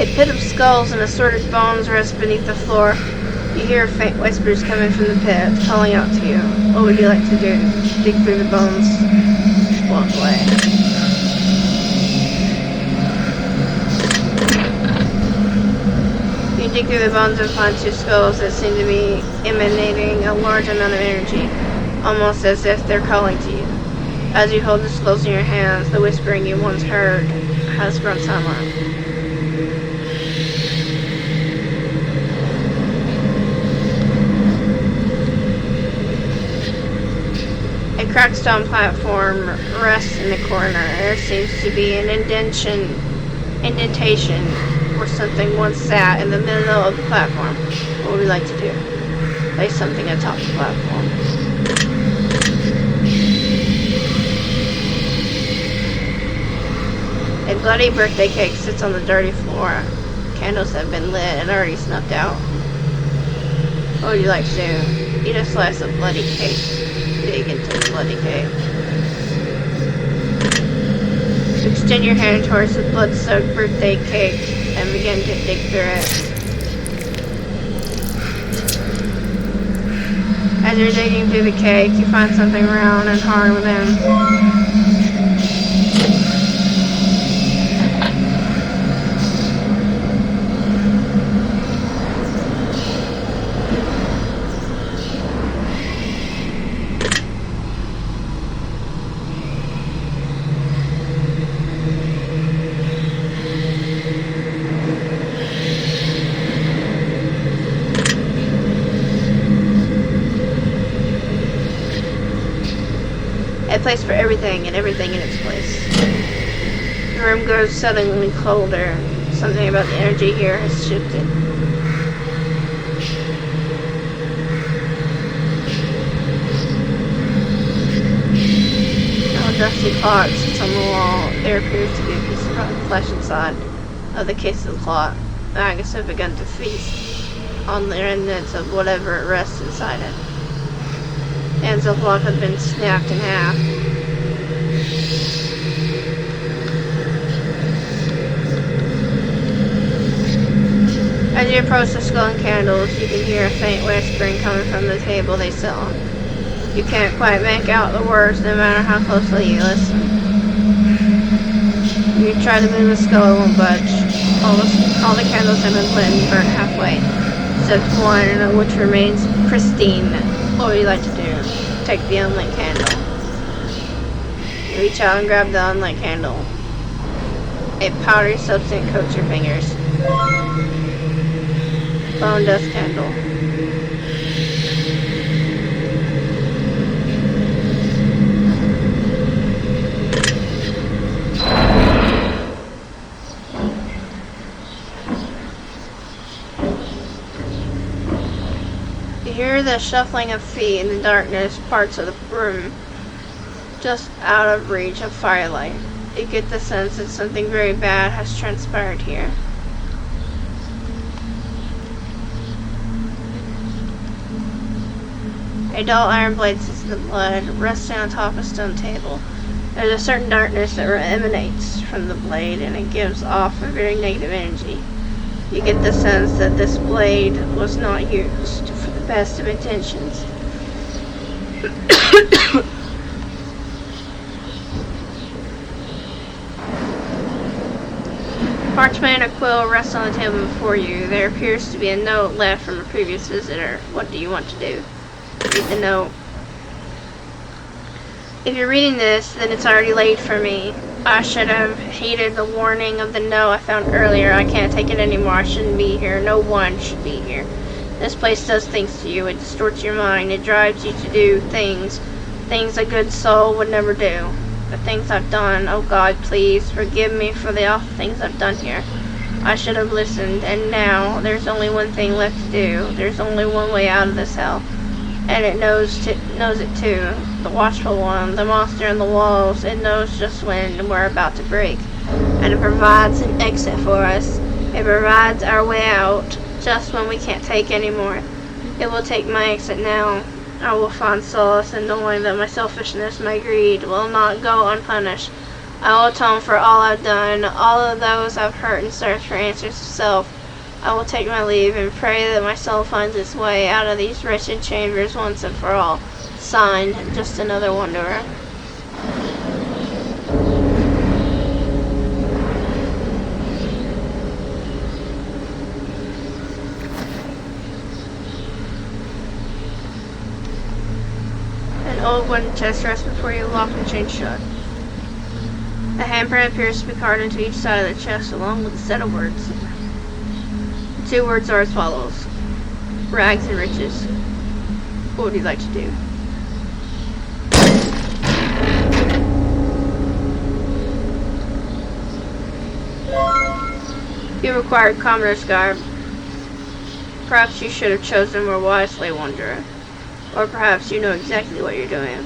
A pit of skulls and assorted bones rests beneath the floor. You hear faint whispers coming from the pit, calling out to you. What would you like to do? Dig through the bones? Walk away. You dig through the bones and find 2 skulls that seem to be emanating a large amount of energy, almost as if they're calling to you. As you hold the skulls in your hands, the whispering you once heard has grown silent. A cracked stone platform rests in the corner. There seems to be an indentation where something once sat in the middle of the platform. What would we like to do? Place something atop the platform. A bloody birthday cake sits on the dirty floor. Candles have been lit and already snuffed out. What would you like to do? Eat a slice of bloody cake. Dig into the bloody cake. Extend your hand towards the blood-soaked birthday cake and begin to dig through it. As you're digging through the cake, you find something round and hard within. A place for everything and everything in its place. The room grows suddenly colder. Something about the energy here has shifted. A dusty clock sits on the wall. There appears to be a piece of rotten flesh inside of the case of the clock. The maggots have begun to feast on the remnants of whatever rests inside it. The ends of the block have been snapped in half. As you approach the skull and candles, you can hear a faint whispering coming from the table they sit on. You can't quite make out the words no matter how closely you listen. You try to move the skull, it won't budge. All the candles have been lit and burnt halfway, except one which remains pristine. What would you like to do? Take the unlit candle. You reach out and grab the unlit candle. A powdery substance coats your fingers. Bone dust candle. hear the shuffling of feet in the darkness parts of the room, just out of reach of firelight. You get the sense that something very bad has transpired here. A dull iron blade sits in the blood, resting on top of a stone table. There's a certain darkness that emanates from the blade, and it gives off a very negative energy. You get the sense that this blade was not used for the best of intentions. Parchment and a quill rest on the table before you. There appears to be a note left from a previous visitor. What do you want to do? Read the note. If you're reading this, then it's already late for me. I should have heeded the warning of the note I found earlier. I can't take it anymore. I shouldn't be here. No one should be here. This place does things to you. It distorts your mind. It drives you to do things a good soul would never do. The things I've done, oh God, please forgive me for the awful things I've done here. I should have listened, and now there's only one thing left to do. There's only one way out of this hell. And it knows it too. The watchful one, the monster in the walls, it knows just when we're about to break. And it provides an exit for us. It provides our way out, just when we can't take anymore. It will take my exit now. I will find solace in knowing that my selfishness, my greed, will not go unpunished. I will atone for all I've done, all of those I've hurt, and search for answers to self. I will take my leave and pray that my soul finds its way out of these wretched chambers once and for all. Signed, Just Another Wanderer. An old wooden chest rests before you, locked and chained shut. A handprint appears to be carved into each side of the chest, along with a set of words. The 2 words are as follows: rags and riches. What would you like to do? You required commoner's garb. Perhaps you should have chosen more wisely, Wanderer. Or perhaps you know exactly what you're doing.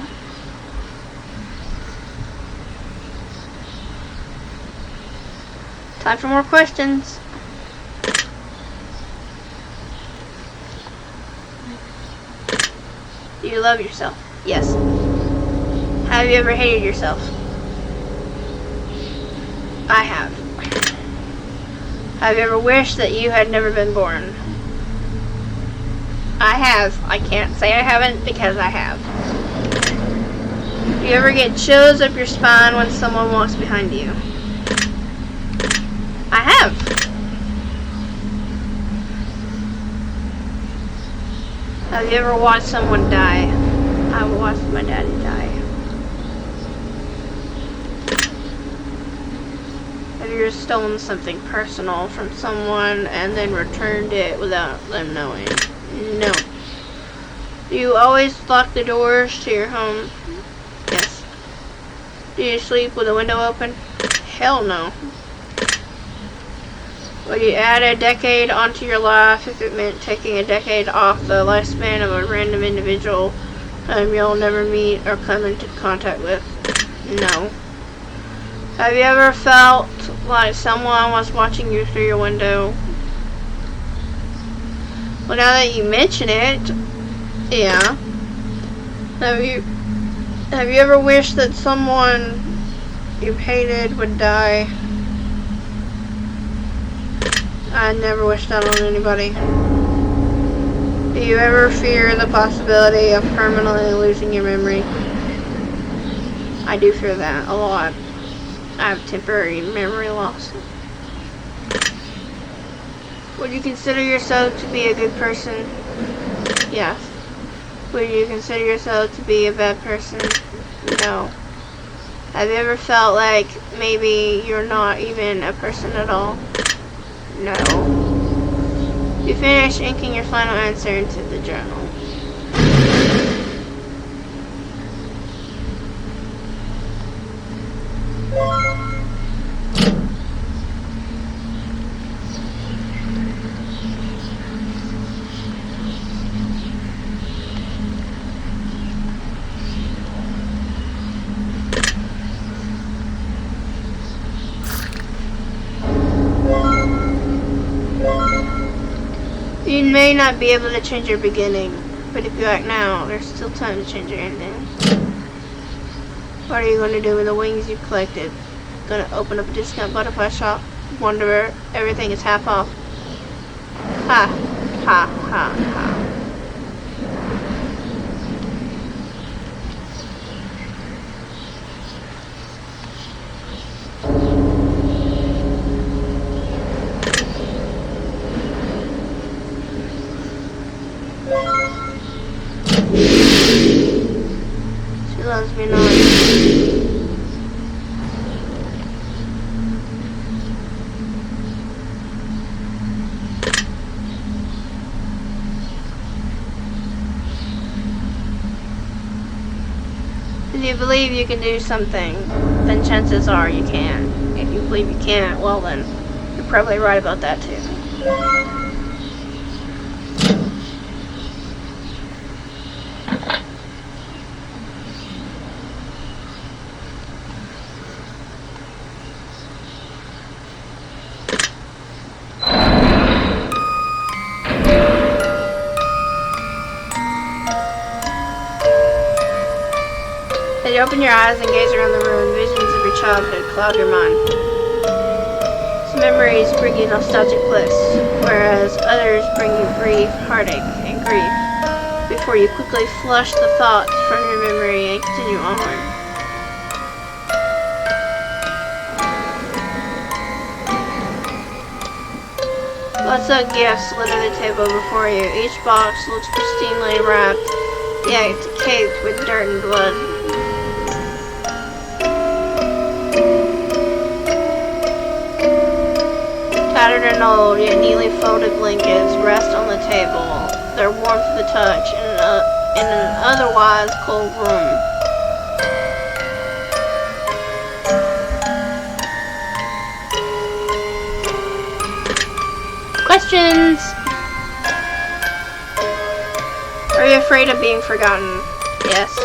Time for more questions. Do you love yourself? Yes. Have you ever hated yourself? I have. Have you ever wished that you had never been born? I have. I can't say I haven't because I have. Do you ever get chills up your spine when someone walks behind you? I have. Have you ever watched someone die? I watched my daddy die. Have you ever stolen something personal from someone and then returned it without them knowing? No. Do you always lock the doors to your home? Yes. Do you sleep with the window open? Hell no. Would you add a decade onto your life if it meant taking a decade off the lifespan of a random individual whom you'll never meet or come into contact with? No. Have you ever felt like someone was watching you through your window? Well, now that you mention it, yeah. Have you ever wished that someone you hated would die? I never wish that on anybody. Do you ever fear the possibility of permanently losing your memory? I do fear that a lot. I have temporary memory loss. Would you consider yourself to be a good person? Yes. Would you consider yourself to be a bad person? No. Have you ever felt like maybe you're not even a person at all? No. You finish inking your final answer into the journal. You may not be able to change your beginning, but if you act now, there's still time to change your ending. What are you going to do with the wings you collected? Gonna open up a discount butterfly shop? Wanderer, everything is half off. Ha, ha, ha, ha. She loves me not. If you believe you can do something, then chances are you can. If you believe you can't, well then, you're probably right about that too. As you open your eyes and gaze around the room, visions of your childhood cloud your mind. Some memories bring you nostalgic bliss, whereas others bring you grief, heartache, and grief, before you quickly flush the thoughts from your memory and continue onward. Lots of gifts litter the table before you. Each box looks pristinely wrapped, yet caked with dirt and blood. Tattered and old, yet neatly folded blankets rest on the table, their warmth to the touch in an otherwise cold room. Questions? Are you afraid of being forgotten? Yes.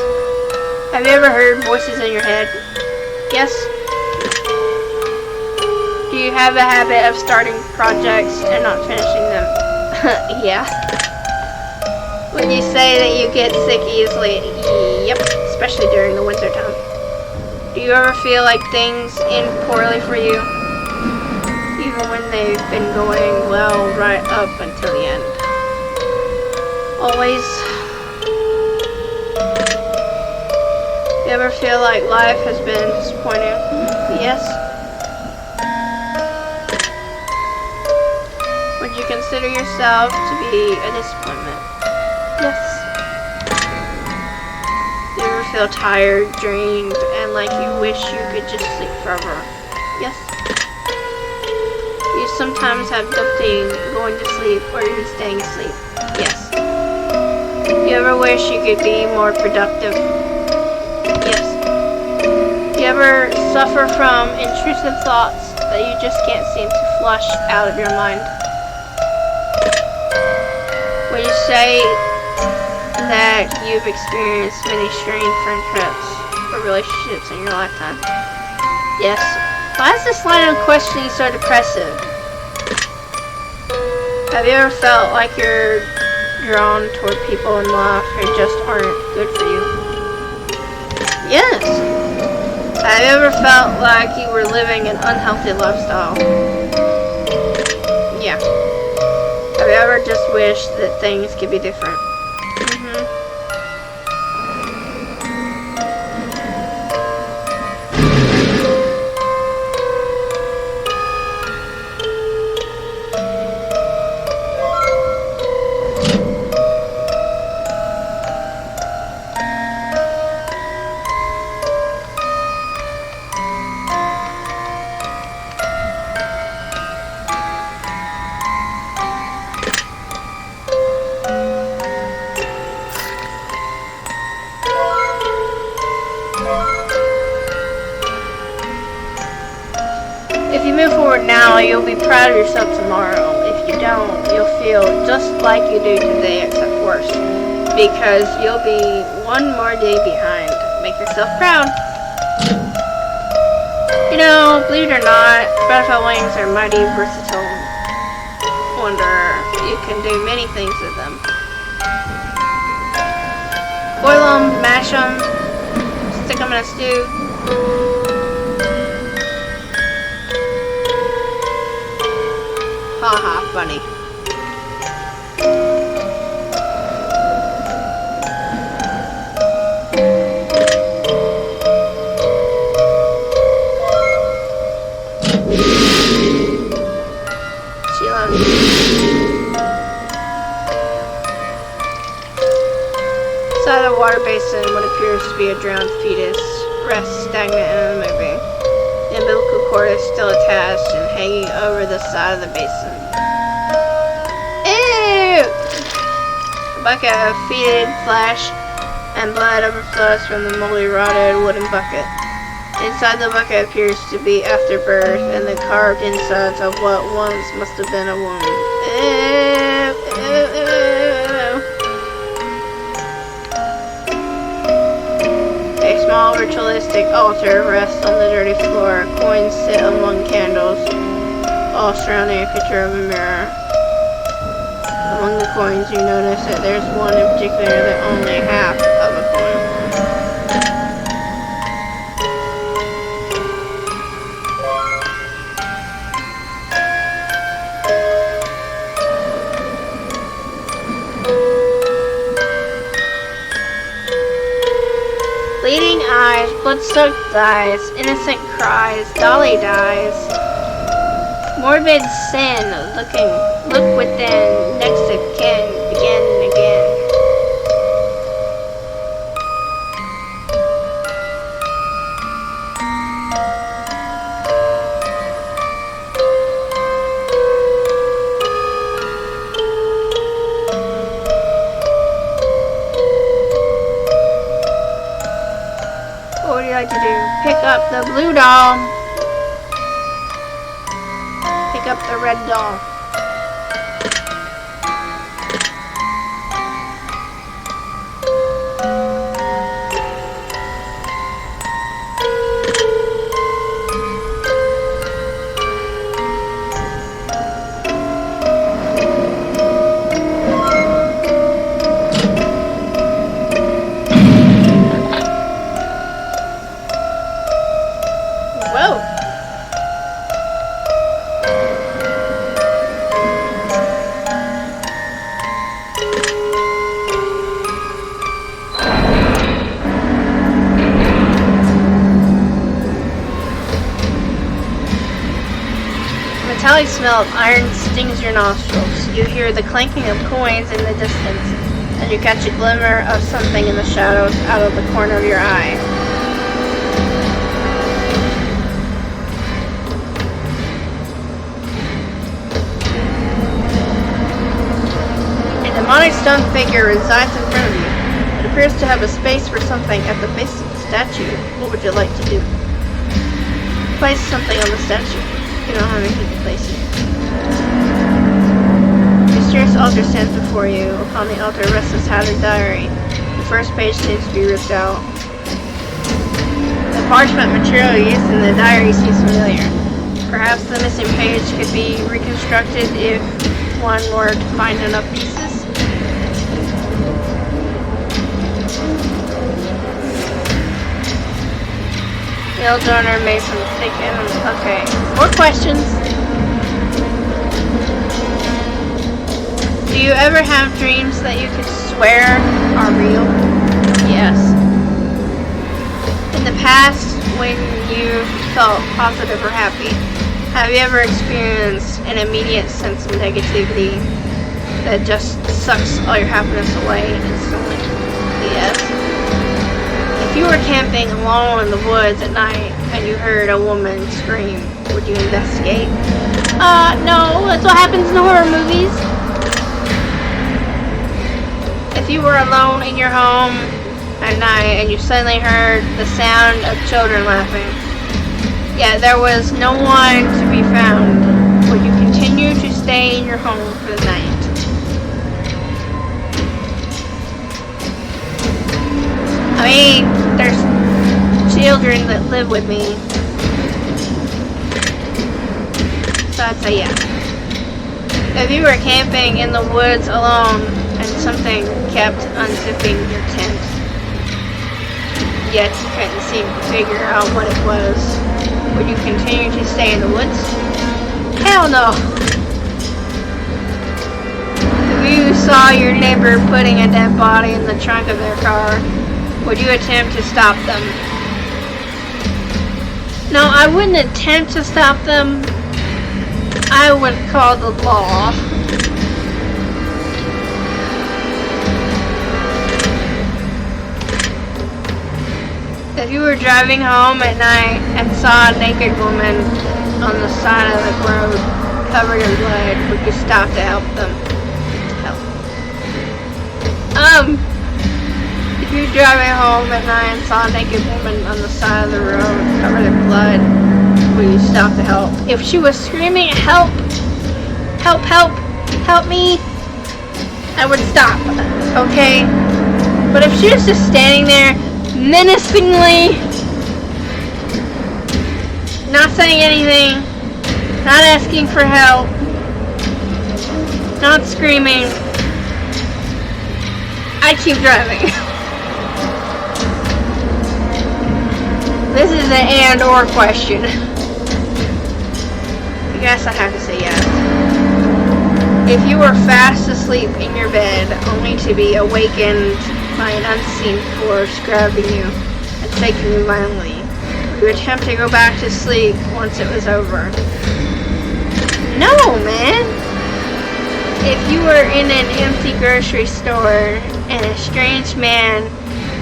Have you ever heard voices in your head? Yes. Do you have a habit of starting projects and not finishing them? Yeah. Would you say that you get sick easily? Yep, especially during the winter time. Do you ever feel like things end poorly for you? Even when they've been going well right up until the end. Always. You ever feel like life has been disappointing? Yes. Would you consider yourself to be a disappointment? Yes. Do you ever feel tired, drained, and like you wish you could just sleep forever? Yes. You sometimes have difficulty going to sleep or even staying asleep? Yes. You ever wish you could be more productive? Yes. You ever suffer from intrusive thoughts that you just can't seem to flush out of your mind? Would you say that you've experienced many strained friendships or relationships in your lifetime? Yes. Why is this line of questioning so depressive? Have you ever felt like you're drawn toward people in life who just aren't good for you? Yes. Have you ever felt like you were living an unhealthy lifestyle? Yeah. Have you ever just wished that things could be different? If you move forward now, you'll be proud of yourself tomorrow. If you don't, you'll feel just like you do today, except worse. Because you'll be one more day behind. Make yourself proud. You know, believe it or not, butterfly wings are mighty versatile. Wanderer. You can do many things with them. Boil them, mash them, stick them in a stew. Haha, funny. Inside a water basin, what appears to be a drowned fetus rests stagnant and unmoving. The umbilical cord is still attached and hanging over the side of the basin. Ew! A bucket of fetid flesh and blood overflows from the moldy, rotted wooden bucket. Inside the bucket appears to be afterbirth and the carved insides of what once must have been a womb. Ew, ew, ew. A small ritualistic altar rests on the dirty floor. Coins sit among candles, all surrounding a picture of a mirror. Among the coins, you notice that there's one in particular that only half of a coin. Bleeding eyes, blood-soaked eyes, innocent cries, Dolly dies. Morbid sin, look within, next of kin, begin again. What would you like to do? Pick up the blue doll. Pick up the red doll. Whoa. Metallic smell of iron stings your nostrils. You hear the clanking of coins in the distance, and you catch a glimmer of something in the shadows out of the corner of your eye. A demonic stone figure resides in front of you. It appears to have a space for something at the base of the statue. What would you like to do? Place something on the statue. You don't have anything to place it. A mysterious altar stands before you. Upon the altar rests a tattered diary. The first page seems to be ripped out. The parchment material used in the diary seems familiar. Perhaps the missing page could be reconstructed if one were to find enough pieces. Nail donor made from thick animals. Okay. More questions. Do you ever have dreams that you could swear are real? Yes. In the past, when you felt positive or happy, have you ever experienced an immediate sense of negativity that just sucks all your happiness away instantly? Yes. If you were camping alone in the woods at night and you heard a woman scream, would you investigate? No, that's what happens in horror movies. If you were alone in your home at night and you suddenly heard the sound of children laughing, yet there was no one to be found, would you continue to stay in your home for the night? I mean, there's children that live with me, so I'd say yeah. If you were camping in the woods alone and something kept unzipping your tent, yet you couldn't seem to figure out what it was, would you continue to stay in the woods? Hell no! If you saw your neighbor putting a dead body in the trunk of their car, would you attempt to stop them? No, I wouldn't attempt to stop them. I would call the law. If you were driving home at night and saw a naked woman on the side of the road covered in blood, would you stop to help them? If you're driving home at night and saw a naked woman on the side of the road covered in blood, would you stop to help? If she was screaming, help, help, help, help me, I would stop, okay? But if she was just standing there menacingly, not saying anything, not asking for help, not screaming, I'd keep driving. This is an and or question. I guess I have to say yes. If you were fast asleep in your bed only to be awakened by an unseen force grabbing you and taking you violently, would you attempt to go back to sleep once it was over? No, man! If you were in an empty grocery store and a strange man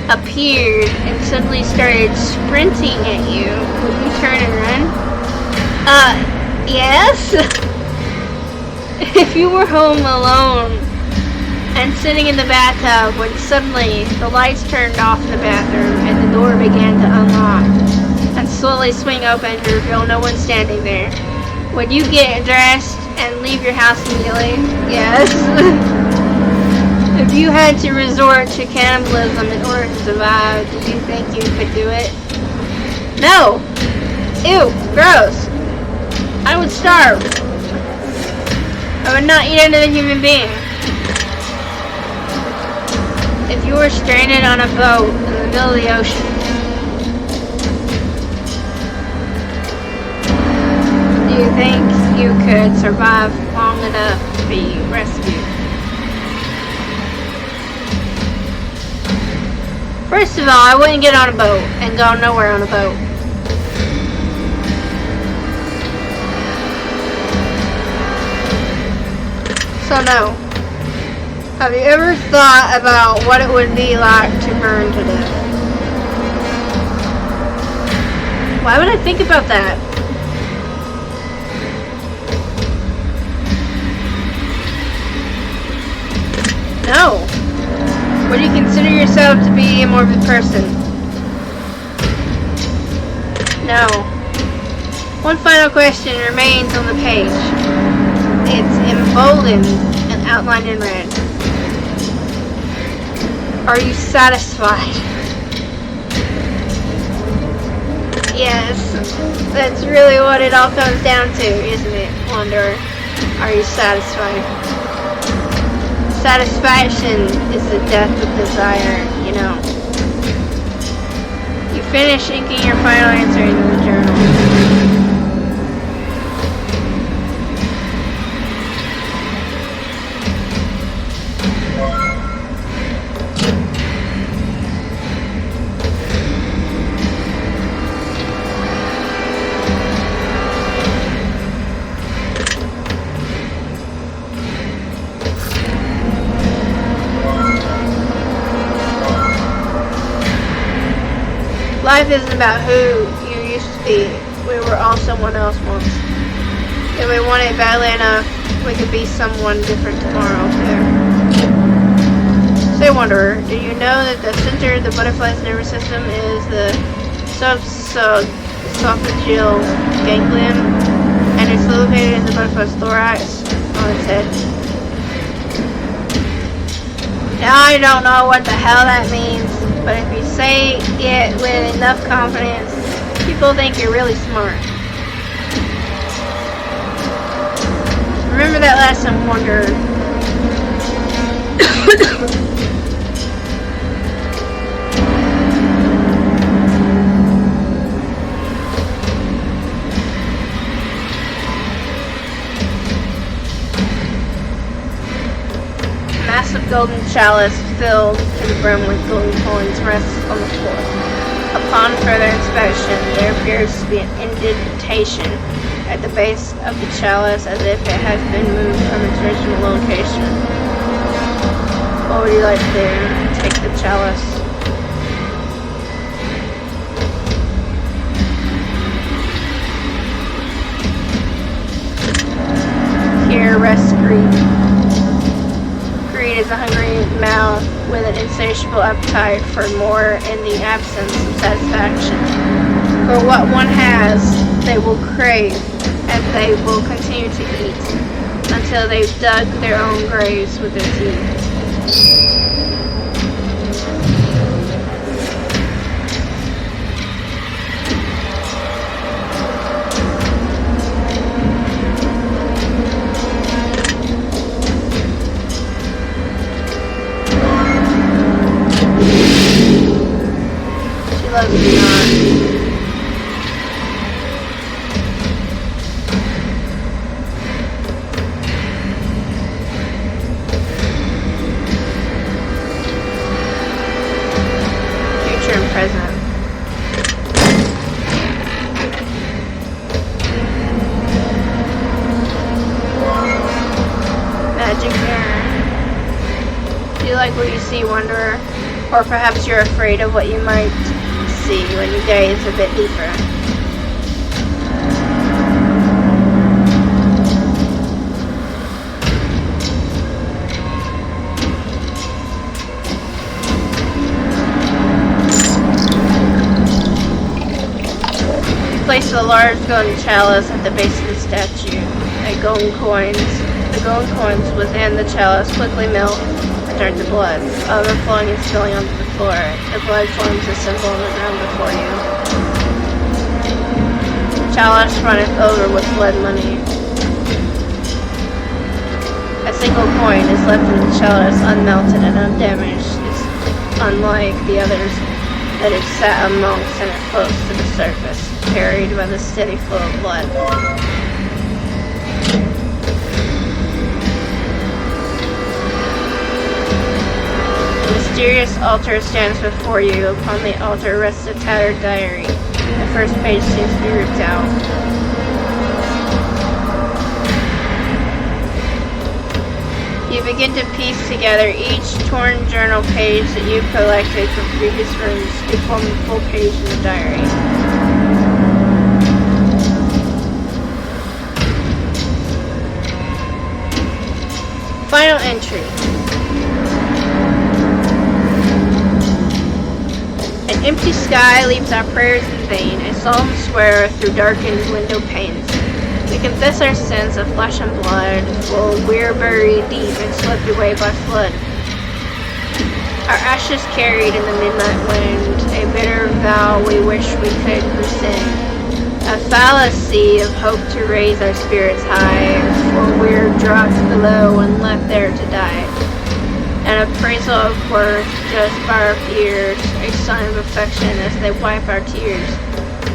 appeared and suddenly started sprinting at you, would you turn and run? Yes? If you were home alone and sitting in the bathtub when suddenly the lights turned off in the bathroom and the door began to unlock and slowly swing open to reveal no one standing there, would you get dressed and leave your house immediately? Yes. If you had to resort to cannibalism in order to survive, do you think you could do it? No! Ew, gross. I would starve. I would not eat another human being. If you were stranded on a boat in the middle of the ocean, do you think you could survive long enough to be rescued? First of all, I wouldn't get on a boat and go nowhere on a boat. So no. Have you ever thought about what it would be like to burn to death? Why would I think about that? No. Would you consider yourself to be a morbid person? No. One final question remains on the page. It's emboldened and outlined in red. Are you satisfied? Yes. That's really what it all comes down to, isn't it, Wanderer? Are you satisfied? Satisfaction is the death of desire, you know. You finish inking your final answer into the journal. Life isn't about who you used to be. We were all someone else once. If we want it badly enough, we could be someone different tomorrow, too. Say, Wanderer, do you know that the center of the butterfly's nervous system is the subesophageal ganglion, and it's located in the butterfly's thorax on its head? Now, I don't know what the hell that means. But if you say it with enough confidence, people think you're really smart. remember that last time Wanderer. Massive golden chalice filled to the brim with golden coins rests on the floor. Upon further inspection, there appears to be an indentation at the base of the chalice as if it has been moved from its original location. What would you like to do? Take the chalice. Here rests greed. Greed is a hungry mouth with an insatiable appetite for more in the absence of satisfaction. For what one has, they will crave, and they will continue to eat until they've dug their own graves with their teeth. Loves me not. Future and present. Magic mirror. Do you like what you see, Wanderer? Or perhaps you're afraid of what you might see when you gaze a bit deeper. Place a large golden chalice at the base of the statue. The golden coins within the chalice quickly melt and turn to blood, overflowing and spilling onto the floor. The blood forms a symbol on the ground before you. Chalice runneth over with blood money. A single coin is left in the chalice unmelted and undamaged. It's unlike the others that have sat amongst and it floats to the surface, carried by the steady flow of blood. The mysterious altar stands before you. Upon the altar rests a tattered diary. The first page seems to be ripped out. You begin to piece together each torn journal page that you've collected from previous rooms to form the full page in the diary. Final entry. An empty sky leaves our prayers in vain, a solemn swear through darkened window panes. We confess our sins of flesh and blood, for we're buried deep and swept away by flood. Our ashes carried in the midnight wind, a bitter vow we wish we could rescind. A fallacy of hope to raise our spirits high, for we're dropped below and left there to die. An appraisal of worth judged by our fears, a sign of affection as they wipe our tears.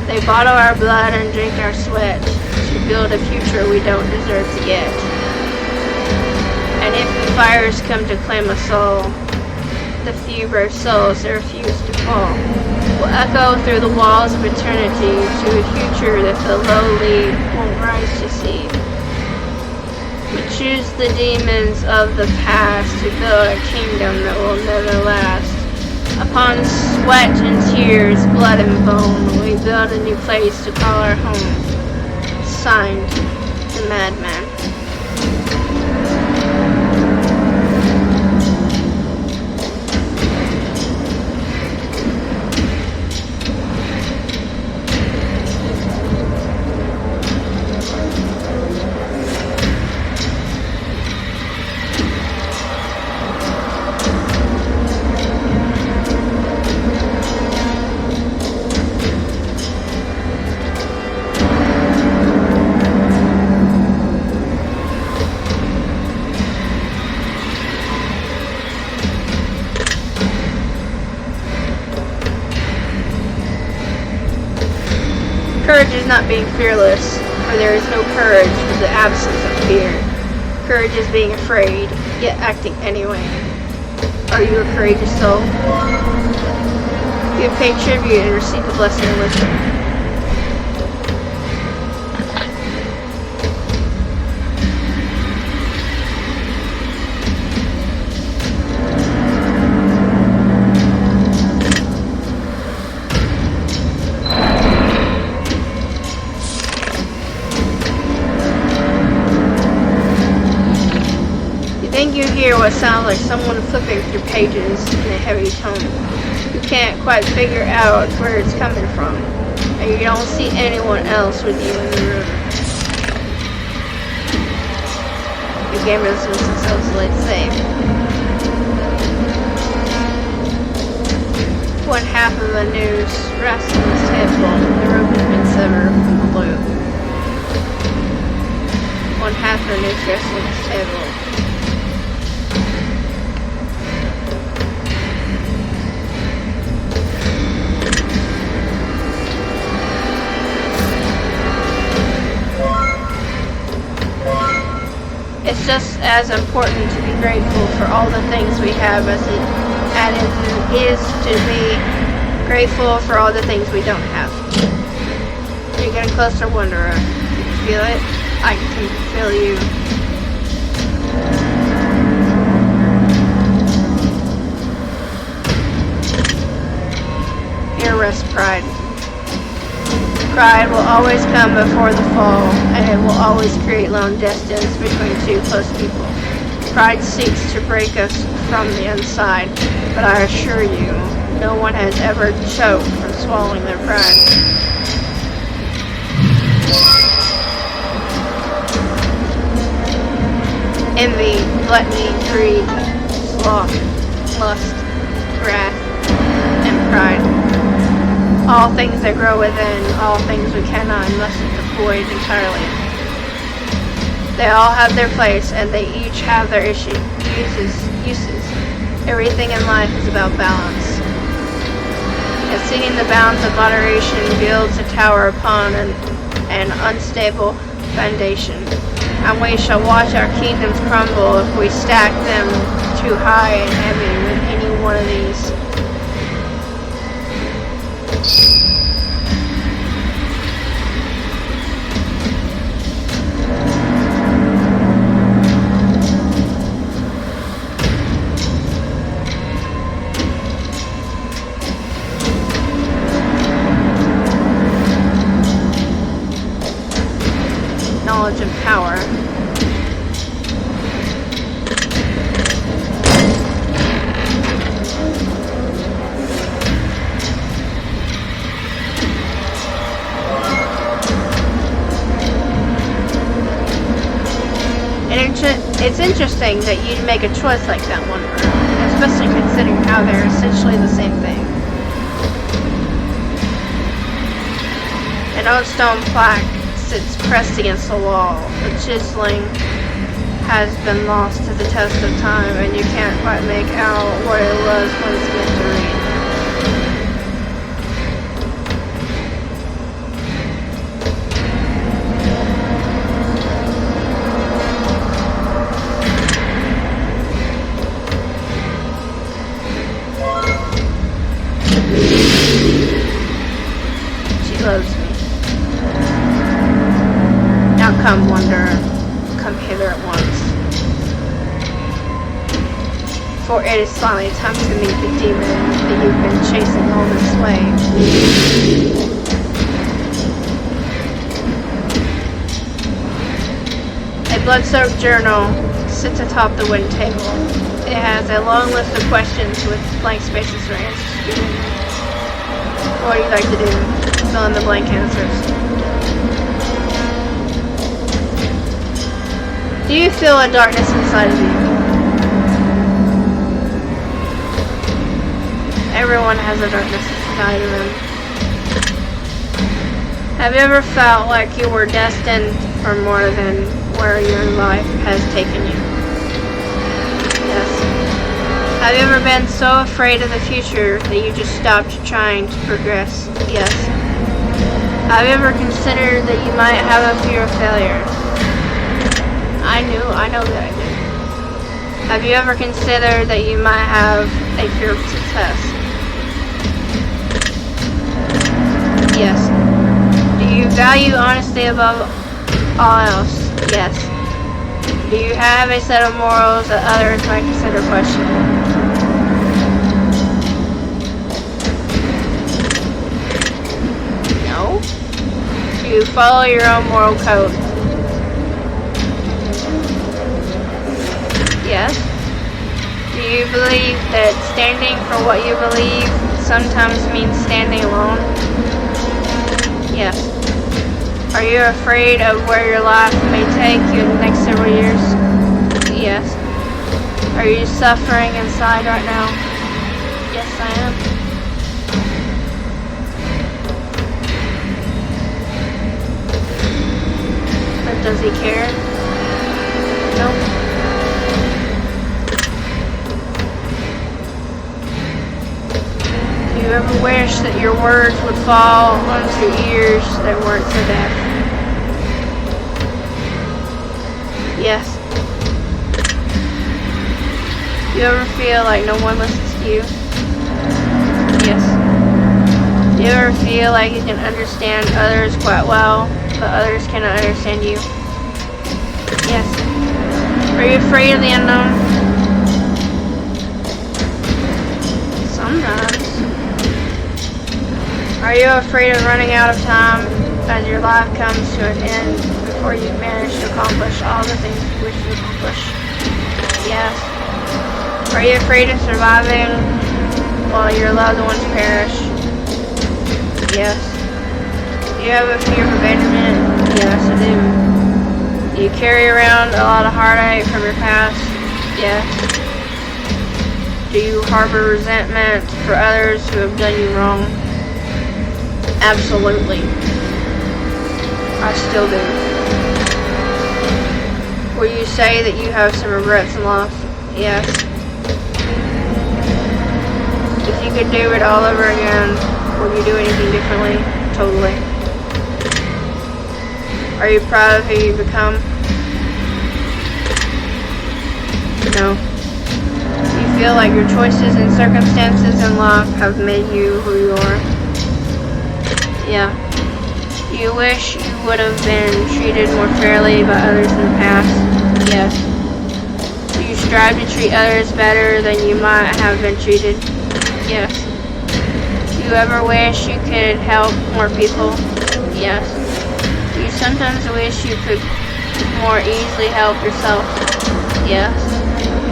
They bottle our blood and drink our sweat to build a future we don't deserve to get. And if the fires come to claim us all, the few brave souls that refuse to fall will echo through the walls of eternity to a future that the lowly won't rise to see. We choose the demons of the past to build a kingdom that will never last. Upon sweat and tears, blood and bone, we build a new place to call our home. Signed, the Madman. Courage is not being fearless, for there is no courage with the absence of fear. Courage is being afraid, yet acting anyway. Are you a courageous soul? You have paid tribute and received the blessing of wisdom. You hear what sounds like someone flipping through pages in a heavy tone. You can't quite figure out where it's coming from, and you don't see anyone else with you in the room. The gamers will successfully safe. One half of the news rests on this table. The rope has been severed from the loop. One half of the news rests on this table. It's just as important to be grateful for all the things we have as it is to be grateful for all the things we don't have. You're getting closer, Wanderer. You can feel it? I can feel you. Here rests pride. Pride will always come before the fall, and it will always create long distance between two close people. Pride seeks to break us from the inside, but I assure you, no one has ever choked from swallowing their pride. Envy, gluttony, greed, sloth, lust, wrath, and pride. All things that grow within, all things we cannot and mustn't avoid entirely. They all have their place, and they each have their uses. Everything in life is about balance. Exceeding the bounds of moderation builds a tower upon an unstable foundation, and we shall watch our kingdoms crumble if we stack them too high and heavy with any one of these. Knowledge and power. It's interesting that you'd make a choice like that, Wanderer, especially considering how they're essentially the same thing. An old stone plaque sits pressed against the wall. The chiseling has been lost to the test of time, and you can't quite make out what it was once meant to read. She loves me. Now come, Wanderer, come hither at once. For it is finally time to meet the demon that you've been chasing all this way. A blood-soaked journal sits atop the wooden table. It has a long list of questions with blank spaces for answers. What do you like to do? Fill in the blank answers. Do you feel a darkness inside of you? Everyone has a darkness inside of them. Have you ever felt like you were destined for more than where your life has taken you? Yes. Have you ever been so afraid of the future that you just stopped trying to progress? Yes. Have you ever considered that you might have a fear of failure? I know that I do. Have you ever considered that you might have a fear of success? Yes. Do you value honesty above all else? Yes. Do you have a set of morals that others might consider questionable? No. Do you follow your own moral code? Yes. Do you believe that standing for what you believe sometimes means standing alone? Yes. Are you afraid of where your life may take you in the next several years? Yes. Are you suffering inside right now? Yes, I am. But does he care? No. Do you ever wish that your words would fall onto ears that weren't so deaf? Yes. Do you ever feel like no one listens to you? Yes. Do you ever feel like you can understand others quite well, but others cannot understand you? Yes. Are you afraid of the unknown? Sometimes. Are you afraid of running out of time as your life comes to an end before you've managed to accomplish all the things you wish to accomplish? Yes. Are you afraid of surviving while your loved ones perish? Yes. Do you have a fear of abandonment? Yes, I do. Do you carry around a lot of heartache from your past? Yes. Do you harbor resentment for others who have done you wrong? Absolutely. I still do. Will you say that you have some regrets in life? Yes. If you could do it all over again, would you do anything differently? Totally. Are you proud of who you've become? No. Do you feel like your choices and circumstances in life have made you who you are? Yeah. Do you wish you would have been treated more fairly by others in the past? Yes. Do you strive to treat others better than you might have been treated? Yes. Do you ever wish you could help more people? Yes. Do you sometimes wish you could more easily help yourself? Yes.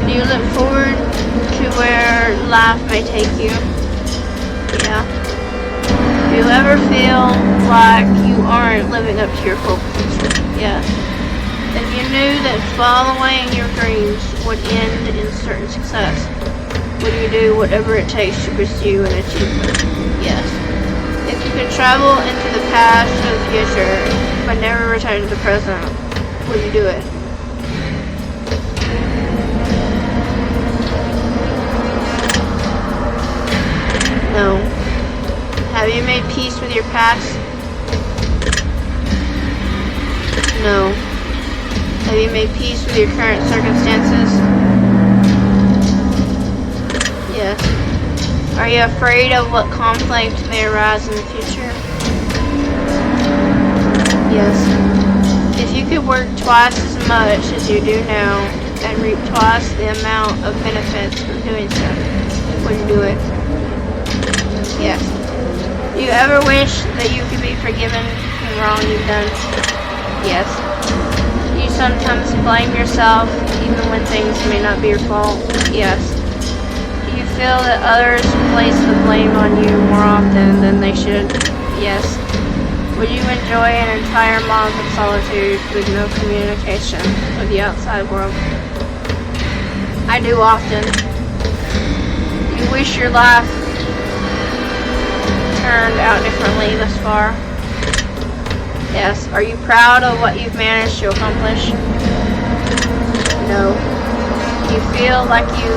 Do you look forward to where life may take you? Yeah. Do you ever feel like you aren't living up to your full potential? Yes. If you knew that following your dreams would end in certain success, would you do whatever it takes to pursue and achieve them? Yes. If you could travel into the past or the future, but never return to the present, would you do it? No. Have you made peace with your past? No. Have you made peace with your current circumstances? Yes. Are you afraid of what conflict may arise in the future? Yes. If you could work twice as much as you do now and reap twice the amount of benefits from doing so, would you do it? Yes. Do you ever wish that you could be forgiven for the wrong you've done? Yes. Do you sometimes blame yourself even when things may not be your fault? Yes. Do you feel that others place the blame on you more often than they should? Yes. Would you enjoy an entire month of solitude with no communication with the outside world? I do often. Do you wish your life turned out differently thus far? Yes. Are you proud of what you've managed to accomplish? No. Do you feel like you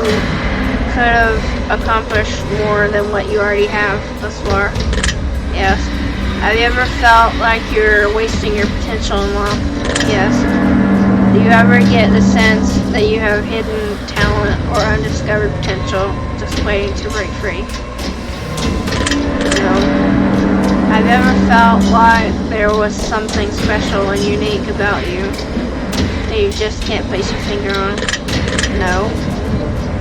could have accomplished more than what you already have thus far? Yes. Have you ever felt like you're wasting your potential in life? Yes. Do you ever get the sense that you have hidden talent or undiscovered potential just waiting to break free? No. Have you ever felt like there was something special and unique about you that you just can't place your finger on? No.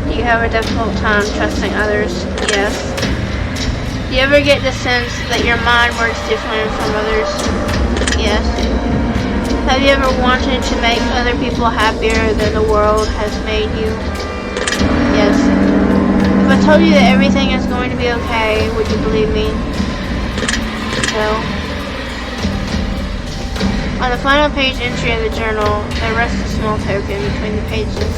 Do you have a difficult time trusting others? Yes. Do you ever get the sense that your mind works differently from others? Yes. Have you ever wanted to make other people happier than the world has made you? Yes. If I told you that everything is going to be okay, would you believe me? No. On the final page entry of the journal, there rests a small token between the pages.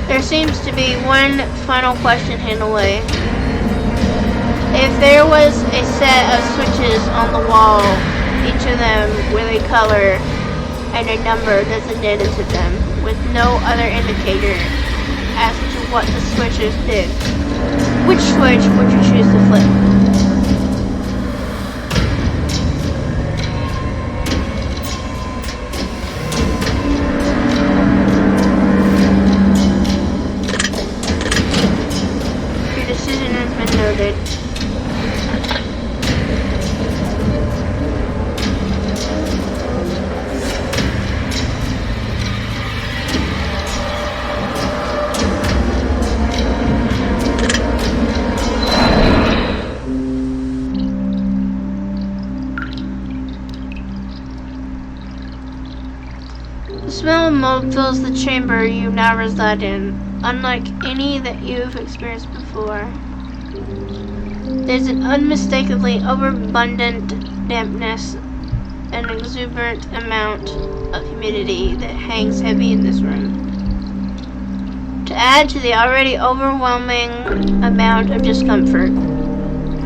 There seems to be one final question hidden away. If there was a set of switches on the wall, each of them with a color and a number designated to them, with no other indicator as to what the switches did, which switch would you choose to flip? Noted. The smell of mold fills the chamber you now reside in, unlike any that you've experienced before. There's an unmistakably overabundant dampness, an exuberant amount of humidity that hangs heavy in this room. To add to the already overwhelming amount of discomfort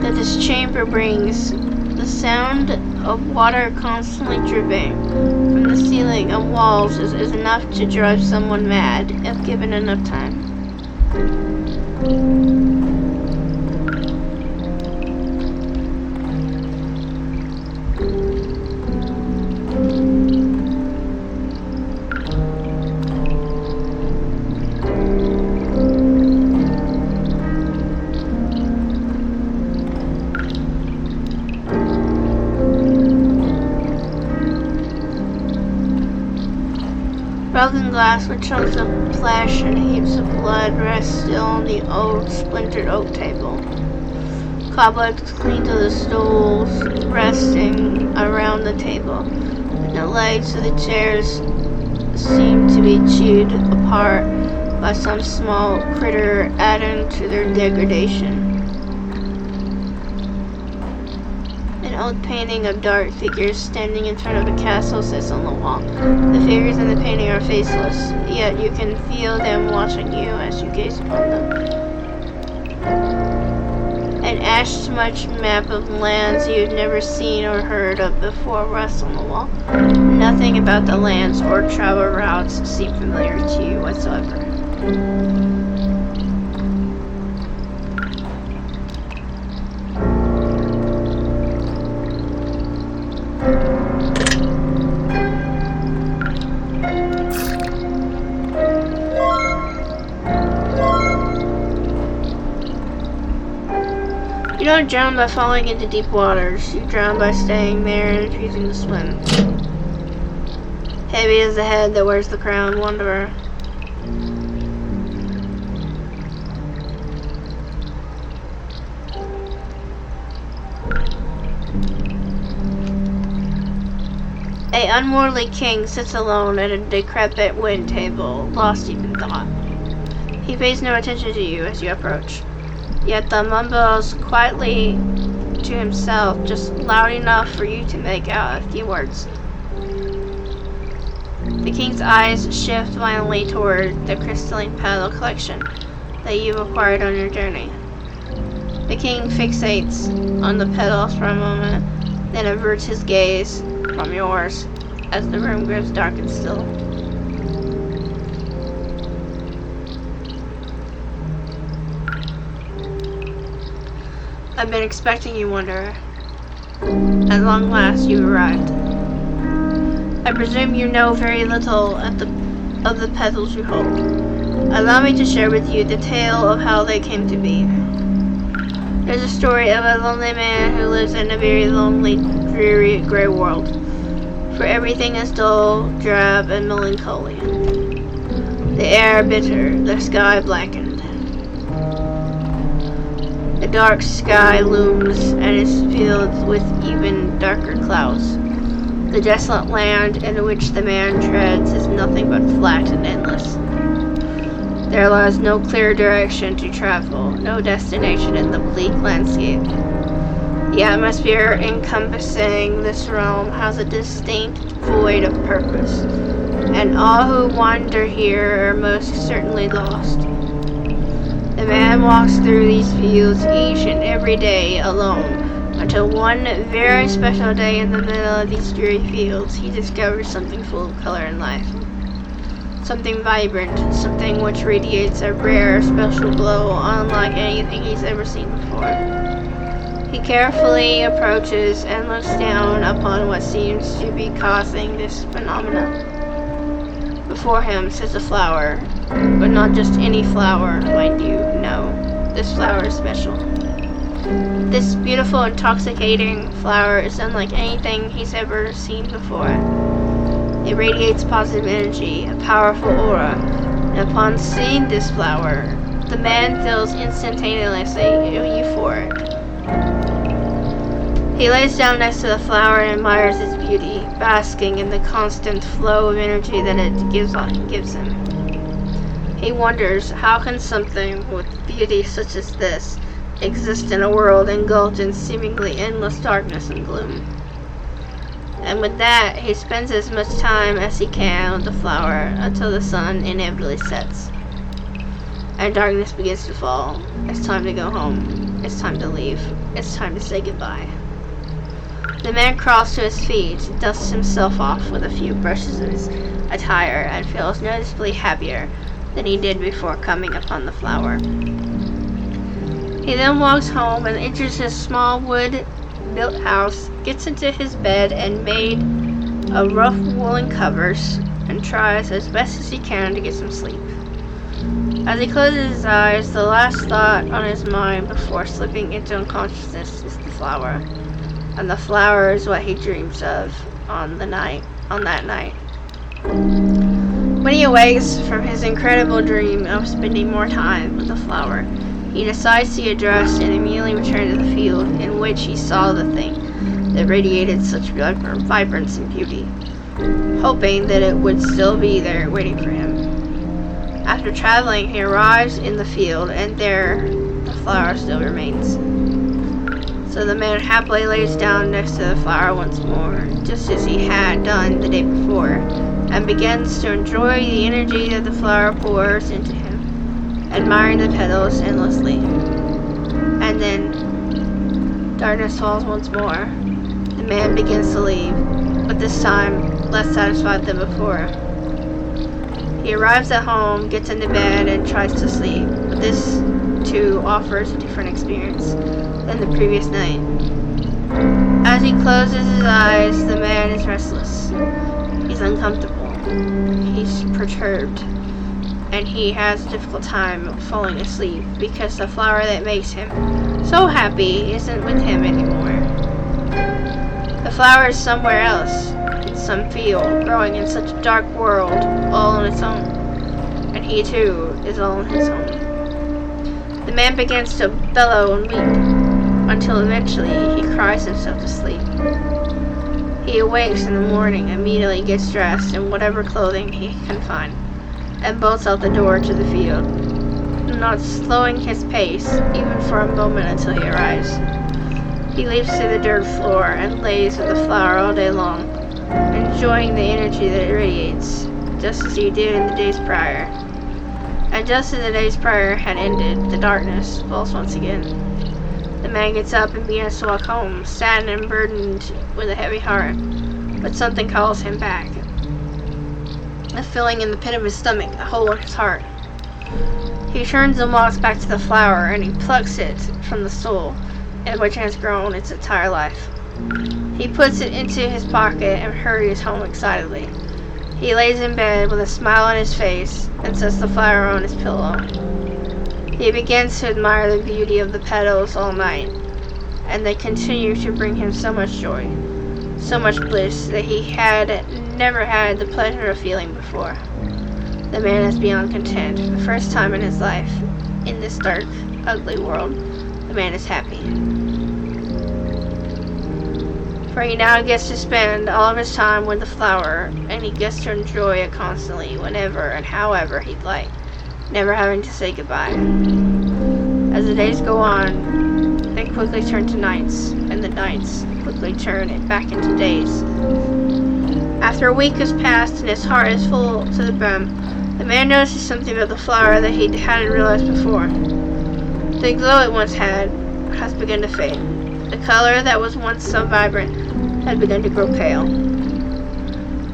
that this chamber brings, the sound of water constantly dripping from the ceiling and walls is enough to drive someone mad if given enough time. Broken glass with chunks of flesh and heaps of blood rests still on the old splintered oak table. Cobwebs cling to the stools resting around the table, and the legs of the chairs seem to be chewed apart by some small critter adding to their degradation. An old painting of dark figures standing in front of a castle sits on the wall. The figures in the painting are faceless, yet you can feel them watching you as you gaze upon them. An ash-smudged map of lands you've never seen or heard of before rests on the wall. Nothing about the lands or travel routes seem familiar to you whatsoever. You don't drown by falling into deep waters. You drown by staying there and refusing to swim. Heavy is the head that wears the crown, wanderer. A unworldly king sits alone at a decrepit wind table, lost deep in thought. He pays no attention to you as you approach. Yet the mumbles quietly to himself, just loud enough for you to make out a few words. The king's eyes shift violently toward the crystalline petal collection that you've acquired on your journey. The king fixates on the petals for a moment, then averts his gaze from yours as the room grows dark and still. I've been expecting you, Wanderer. At long last, you've arrived. I presume you know very little of the petals you hold. Allow me to share with you the tale of how they came to be. There's a story of a lonely man who lives in a very lonely, dreary, gray world, for everything is dull, drab, and melancholy. The air bitter, the sky blackened. A dark sky looms and is filled with even darker clouds. The desolate land in which the man treads is nothing but flat and endless. There lies no clear direction to travel, no destination in the bleak landscape. The atmosphere encompassing this realm has a distinct void of purpose, and all who wander here are most certainly lost. The man walks through these fields each and every day alone, until one very special day in the middle of these dreary fields, he discovers something full of color and life. Something vibrant, something which radiates a rare, special glow unlike anything he's ever seen before. He carefully approaches and looks down upon what seems to be causing this phenomenon. Before him sits a flower, but not just any flower, mind you, no. This flower is special. This beautiful, intoxicating flower is unlike anything he's ever seen before. It radiates positive energy, a powerful aura, and upon seeing this flower, the man feels instantaneously euphoric. He lays down next to the flower and admires its beauty, basking in the constant flow of energy that it gives him. He wonders, how can something with beauty such as this exist in a world engulfed in seemingly endless darkness and gloom? And with that, he spends as much time as he can with the flower until the sun inevitably sets, and darkness begins to fall. It's time to go home. It's time to leave. It's time to say goodbye. The man crawls to his feet, dusts himself off with a few brushes of his attire, and feels noticeably happier than he did before coming upon the flower. He then walks home and enters his small wood-built house, gets into his bed and made of rough woolen covers, and tries as best as he can to get some sleep. As he closes his eyes, the last thought on his mind before slipping into unconsciousness is the flower. And the flower is what he dreams of on that night. When he awakes from his incredible dream of spending more time with the flower, he decides to get dressed and immediately return to the field in which he saw the thing that radiated such vibrance and beauty, hoping that it would still be there waiting for him. After traveling, he arrives in the field, and there the flower still remains. So the man happily lays down next to the flower once more, just as he had done the day before, and begins to enjoy the energy that the flower pours into him, admiring the petals endlessly. And then darkness falls once more. The man begins to leave, but this time less satisfied than before. He arrives at home, gets into bed, and tries to sleep, but this too offers a different experience than the previous night. As he closes his eyes, the man is restless. He's uncomfortable. He's perturbed. And he has a difficult time falling asleep because the flower that makes him so happy isn't with him anymore. The flower is somewhere else, in some field, growing in such a dark world, all on its own. And he too is all on his own. The man begins to bellow and weep, until eventually he cries himself to sleep. He awakes in the morning, immediately gets dressed in whatever clothing he can find, and bolts out the door to the field, not slowing his pace even for a moment until he arrives. He leaps to the dirt floor and lays with the flower all day long, enjoying the energy that it radiates, just as he did in the days prior. And just as the days prior had ended, the darkness falls once again. The man gets up and begins to walk home, sad and burdened with a heavy heart, but something calls him back. A feeling in the pit of his stomach, a hole in his heart. He turns and walks back to the flower, and he plucks it from the soul, in which it has grown its entire life. He puts it into his pocket and hurries home excitedly. He lays in bed with a smile on his face and sets the flower on his pillow. He begins to admire the beauty of the petals all night, and they continue to bring him so much joy, so much bliss that he had never had the pleasure of feeling before. The man is beyond content. For the first time in his life, in this dark, ugly world, the man is happy. For he now gets to spend all of his time with the flower, and he gets to enjoy it constantly, whenever and however he'd like, never having to say goodbye. As the days go on, they quickly turn to nights, and the nights quickly turn it back into days. After a week has passed and his heart is full to the brim, the man notices something about the flower that he hadn't realized before. The glow it once had has begun to fade. The color that was once so vibrant had begun to grow pale.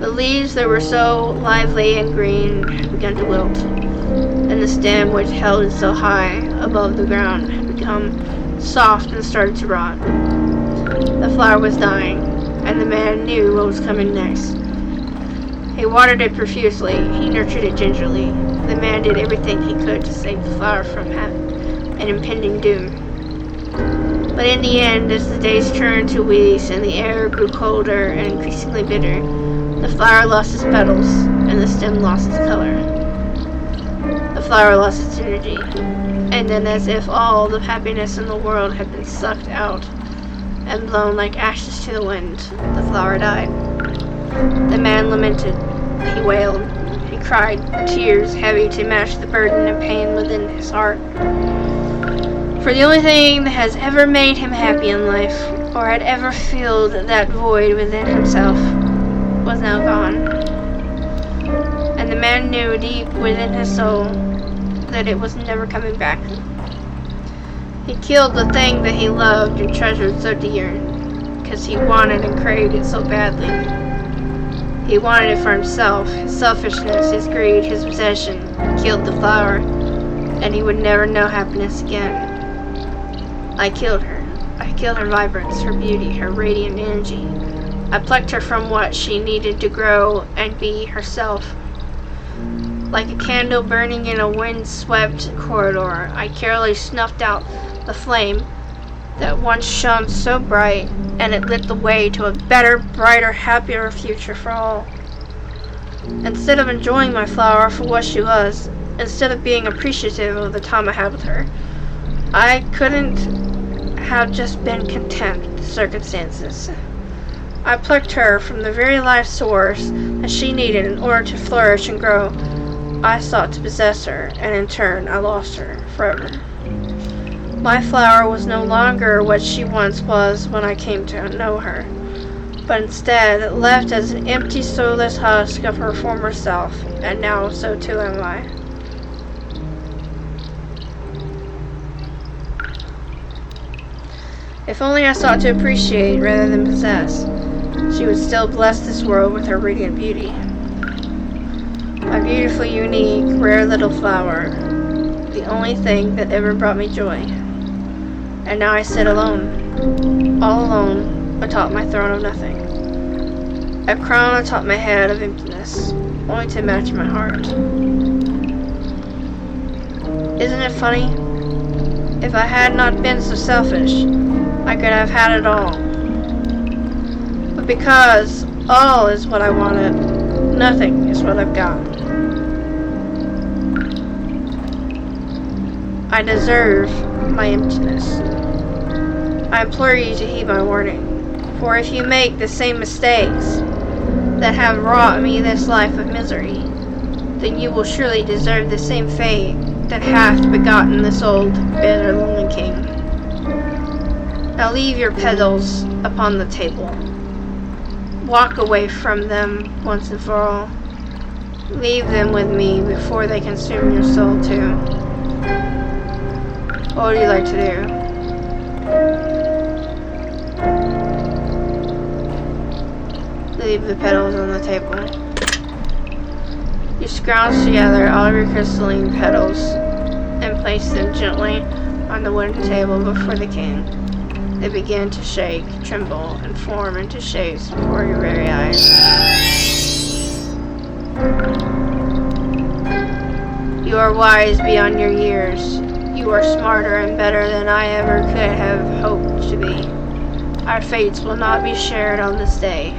The leaves that were so lively and green had begun to wilt, and the stem which held it so high above the ground had become soft and started to rot. The flower was dying, and the man knew what was coming next. He watered it profusely, he nurtured it gingerly. The man did everything he could to save the flower from an impending doom. But in the end, as the days turned to weeks and the air grew colder and increasingly bitter, the flower lost its petals, and the stem lost its color. The flower lost its energy, and then, as if all the happiness in the world had been sucked out and blown like ashes to the wind, the flower died. The man lamented, he wailed, he cried, tears heavy to match the burden and pain within his heart. For the only thing that has ever made him happy in life, or had ever filled that void within himself, was now gone. And the man knew deep within his soul that it was never coming back. He killed the thing that he loved and treasured so dear, because he wanted and craved it so badly. He wanted it for himself, his selfishness, his greed, his possession. He killed the flower, and he would never know happiness again. I killed her. I killed her vibrance, her beauty, her radiant energy. I plucked her from what she needed to grow and be herself. Like a candle burning in a wind-swept corridor, I carefully snuffed out the flame that once shone so bright, and it lit the way to a better, brighter, happier future for all. Instead of enjoying my flower for what she was, instead of being appreciative of the time I had with her, I couldn't have just been content with the circumstances. I plucked her from the very life source that she needed in order to flourish and grow. I sought to possess her, and in turn I lost her forever. My flower was no longer what she once was when I came to know her, but instead left as an empty, soulless husk of her former self, and now so too am I. If only I sought to appreciate rather than possess, she would still bless this world with her radiant beauty. My beautifully unique, rare little flower, the only thing that ever brought me joy. And now I sit alone, all alone, atop my throne of nothing. A crown atop my head of emptiness, only to match my heart. Isn't it funny? If I had not been so selfish, I could have had it all. But because all is what I wanted, nothing is what I've got. I deserve my emptiness. I implore you to heed my warning, for if you make the same mistakes that have wrought me this life of misery, then you will surely deserve the same fate that hath begotten this old, bitter, lonely king. Now leave your petals upon the table. Walk away from them once and for all. Leave them with me before they consume your soul too. What would you like to do? Leave the petals on the table. You scrounge together all of your crystalline petals and place them gently on the wooden table before the king. They began to shake, tremble, and form into shapes before your very eyes. You are wise beyond your years. You are smarter and better than I ever could have hoped to be. Our fates will not be shared on this day.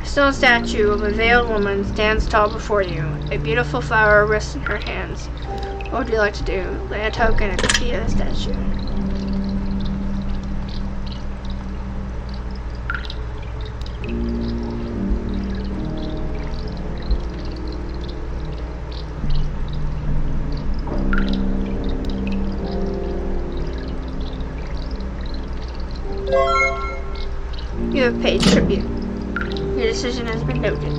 A stone statue of a veiled woman stands tall before you. A beautiful flower rests in her hands. What would you like to do? Lay a token at the feet of the statue. You have paid tribute. Your decision has been noted.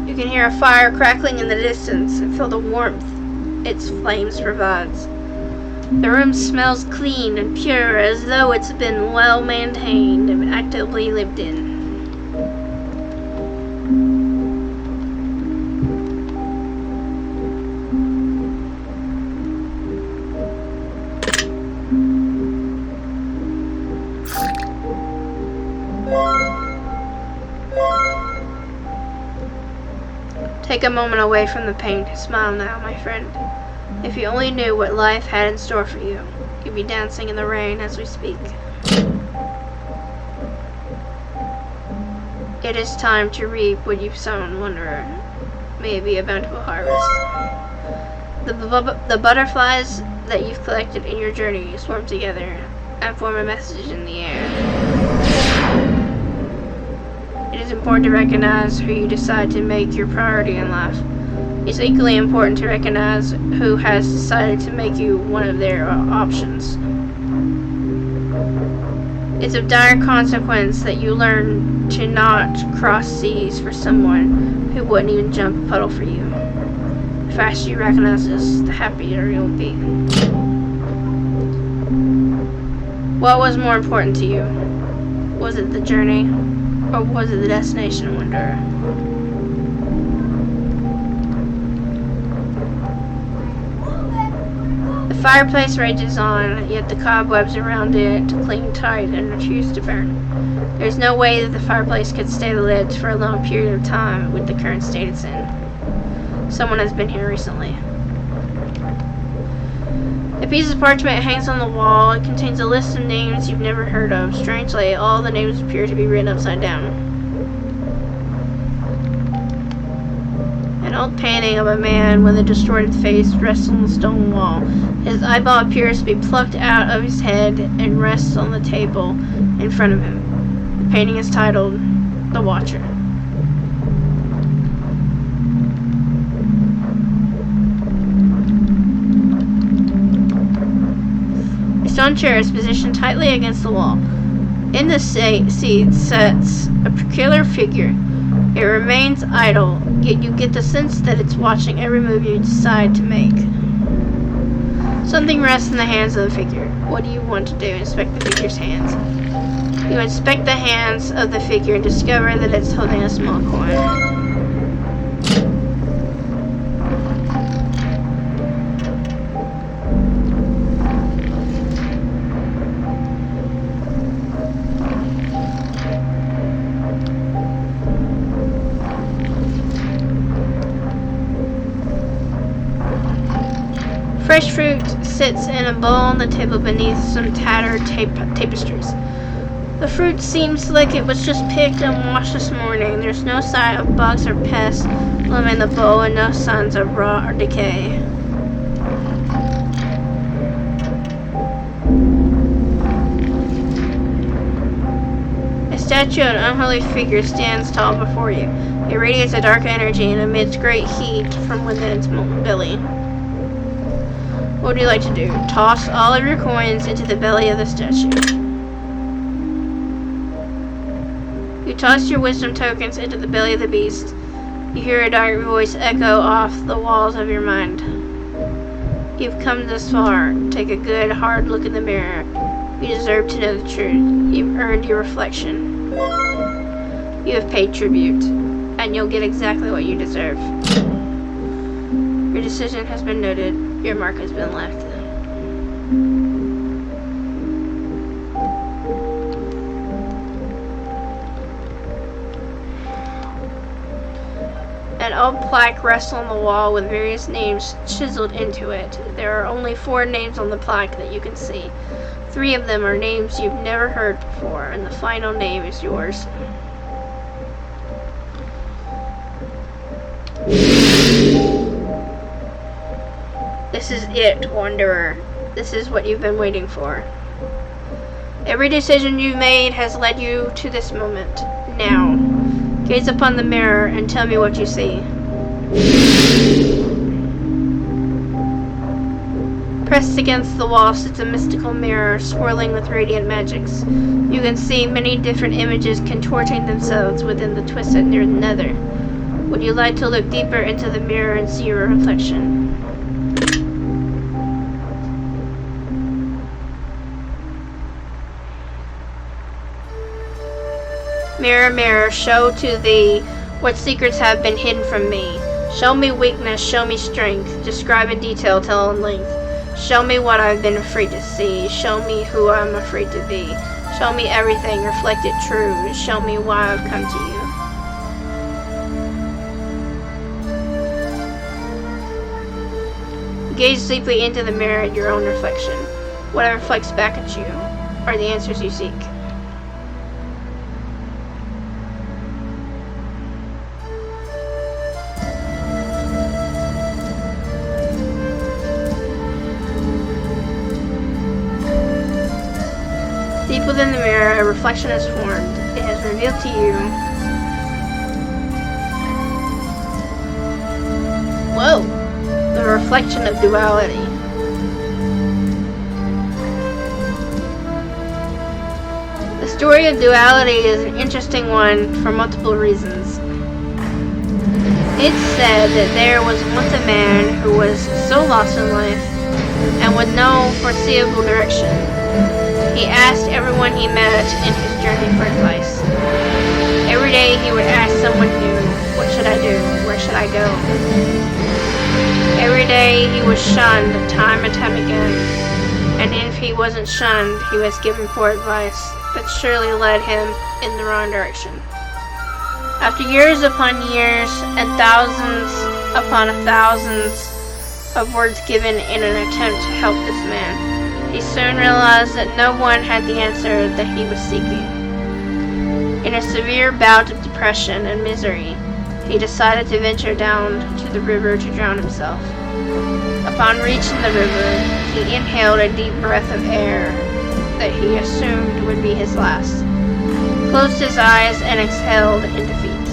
You can hear a fire crackling in the distance and feel the warmth its flames provides. The room smells clean and pure, as though it's been well maintained and actively lived in. Take a moment away from the pain. Smile now, my friend. If you only knew what life had in store for you, you'd be dancing in the rain as we speak. It is time to reap what you've sown, wanderer. May it be a bountiful harvest. The butterflies that you've collected in your journey swarm together and form a message in the air. It is important to recognize who you decide to make your priority in life. It's equally important to recognize who has decided to make you one of their options. It's of dire consequence that you learn to not cross seas for someone who wouldn't even jump a puddle for you. The faster you recognize this, the happier you'll be. What was more important to you? Was it the journey, or was it the destination, wanderer? The fireplace rages on, yet the cobwebs around it cling tight and refuse to burn. There's no way that the fireplace could stay lit for a long period of time with the current state it's in. Someone has been here recently. A piece of parchment hangs on the wall. It contains a list of names you've never heard of. Strangely, all the names appear to be written upside down. An old painting of a man with a distorted face rests on the stone wall. His eyeball appears to be plucked out of his head and rests on the table in front of him. The painting is titled The Watcher. A stone chair is positioned tightly against the wall. In the seat sits a peculiar figure. It remains idle, yet you get the sense that it's watching every move you decide to make. Something rests in the hands of the figure. What do you want to do? Inspect the figure's hands. You inspect the hands of the figure and discover that it's holding a small coin. Fresh fruit sits in a bowl on the table beneath some tattered tapestries. The fruit seems like it was just picked and washed this morning. There's no sign of bugs or pests littering the bowl and no signs of rot or decay. A statue of an unholy figure stands tall before you. It radiates a dark energy and emits great heat from within its molten belly. What would you like to do? Toss all of your coins into the belly of the statue. You toss your wisdom tokens into the belly of the beast. You hear a dark voice echo off the walls of your mind. You've come this far. Take a good, hard look in the mirror. You deserve to know the truth. You've earned your reflection. You have paid tribute, and you'll get exactly what you deserve. Your decision has been noted. Your mark has been left. An old plaque rests on the wall with various names chiseled into it. There are only 4 names on the plaque that you can see. 3 of them are names you've never heard before, and the final name is yours. This is it, Wanderer. This is what you've been waiting for. Every decision you've made has led you to this moment. Now, gaze upon the mirror and tell me what you see. Pressed against the wall sits a mystical mirror swirling with radiant magics. You can see many different images contorting themselves within the twisted nether. Would you like to look deeper into the mirror and see your reflection? Mirror, mirror, show to thee what secrets have been hidden from me. Show me weakness, show me strength. Describe in detail, tell in length. Show me what I've been afraid to see. Show me who I'm afraid to be. Show me everything, reflect it true. Show me why I've come to you. Gaze deeply into the mirror at your own reflection. What reflects back at you are the answers you seek. Deep within the mirror, a reflection is formed. It has revealed to you. Whoa! The reflection of duality. The story of duality is an interesting one for multiple reasons. It's said that there was once a man who was so lost in life and with no foreseeable direction. He asked everyone he met in his journey for advice. Every day he would ask someone new, what should I do? Where should I go? Every day he was shunned time and time again, and if he wasn't shunned, he was given poor advice that surely led him in the wrong direction. After years upon years and thousands upon thousands of words given in an attempt to help this man, he soon realized that no one had the answer that he was seeking. In a severe bout of depression and misery, he decided to venture down to the river to drown himself. Upon reaching the river, he inhaled a deep breath of air that he assumed would be his last, closed his eyes and exhaled in defeat.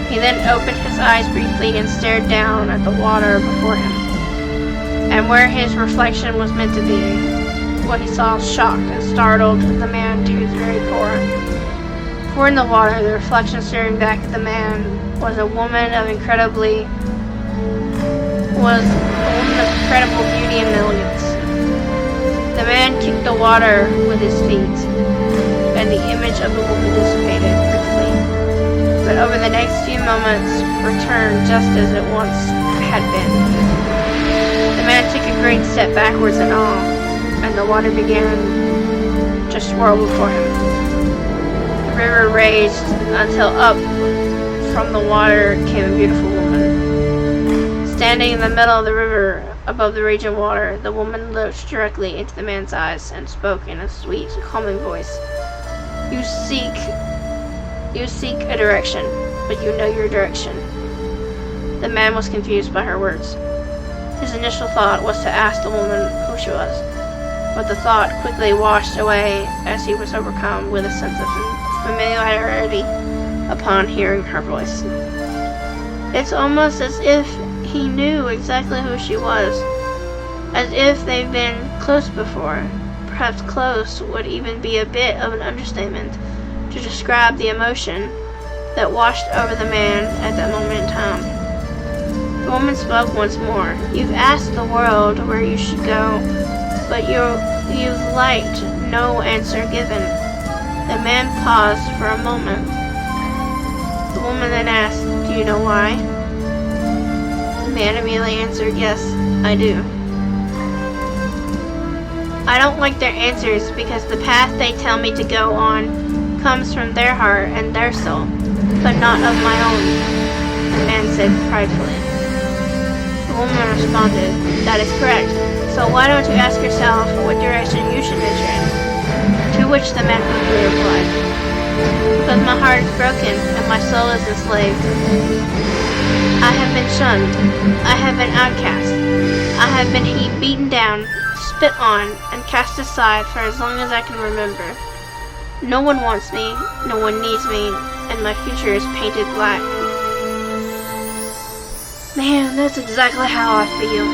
He then opened his eyes briefly and stared down at the water before him. And where his reflection was meant to be, what he saw shocked and startled the man to his very core. For in the water, the reflection staring back at the man was a woman of incredible beauty and elegance. The man kicked the water with his feet, and the image of the woman dissipated quickly. But over the next few moments, returned just as it once had been. The man took a great step backwards in awe, and the water began to swirl before him. The river raged until up from the water came a beautiful woman. Standing in the middle of the river, above the raging water, the woman looked directly into the man's eyes and spoke in a sweet, calming voice. You seek a direction, but you know your direction. The man was confused by her words. His initial thought was to ask the woman who she was, but the thought quickly washed away as he was overcome with a sense of familiarity upon hearing her voice. It's almost as if he knew exactly who she was, as if they've been close before. Perhaps close would even be a bit of an understatement to describe the emotion that washed over the man at that moment in time. The woman spoke once more. You've asked the world where you should go, but you've liked no answer given. The man paused for a moment. The woman then asked, do you know why? The man immediately answered, yes, I do. I don't like their answers because the path they tell me to go on comes from their heart and their soul, but not of my own, the man said pridefully. The woman responded, that is correct, so why don't you ask yourself what direction you should venture in? To which the man quickly replied, because my heart is broken and my soul is enslaved. I have been shunned, I have been outcast, I have been beaten down, spit on, and cast aside for as long as I can remember. No one wants me, no one needs me, and my future is painted black. Man, that's exactly how I feel.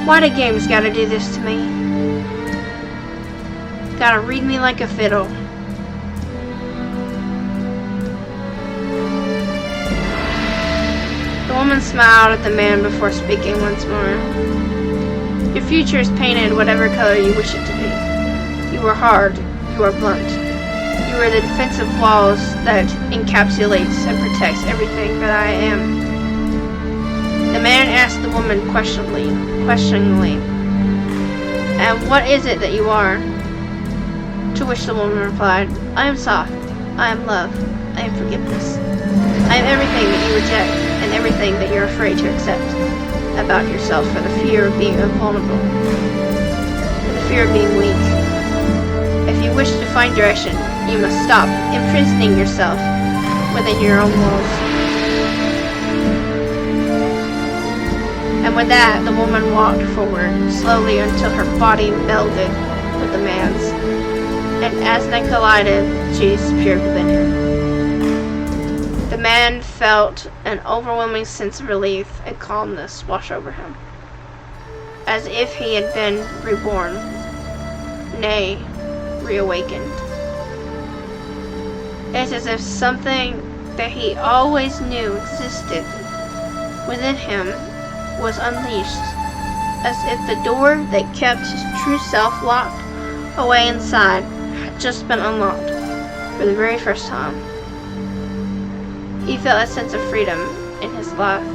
Why do games gotta do this to me? Gotta read me like a fiddle. The woman smiled at the man before speaking once more. Your future is painted whatever color you wish it to be. You are hard, you are blunt. You are the defensive walls that encapsulates and protects everything that I am. The man asked the woman questioningly, and what is it that you are? To which the woman replied, I am soft, I am love, I am forgiveness. I am everything that you reject and everything that you're afraid to accept about yourself for the fear of being invulnerable, for the fear of being weak. If you wish to find direction, you must stop imprisoning yourself within your own walls. And with that, the woman walked forward slowly until her body melded with the man's, and as they collided, she disappeared within him. The man felt an overwhelming sense of relief and calmness wash over him, as if he had been reborn, nay, reawakened. It's as if something that he always knew existed within him was unleashed, as if the door that kept his true self locked away inside had just been unlocked for the very first time. He felt a sense of freedom in his life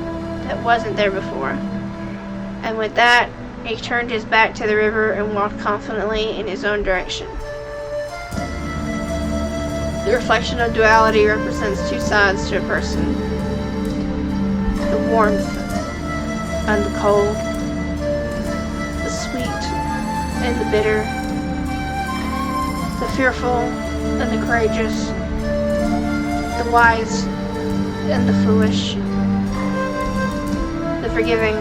that wasn't there before, and with that, he turned his back to the river and walked confidently in his own direction. The reflection of duality represents two sides to a person: the warmth and the cold, the sweet and the bitter, the fearful and the courageous, the wise and the foolish, the forgiving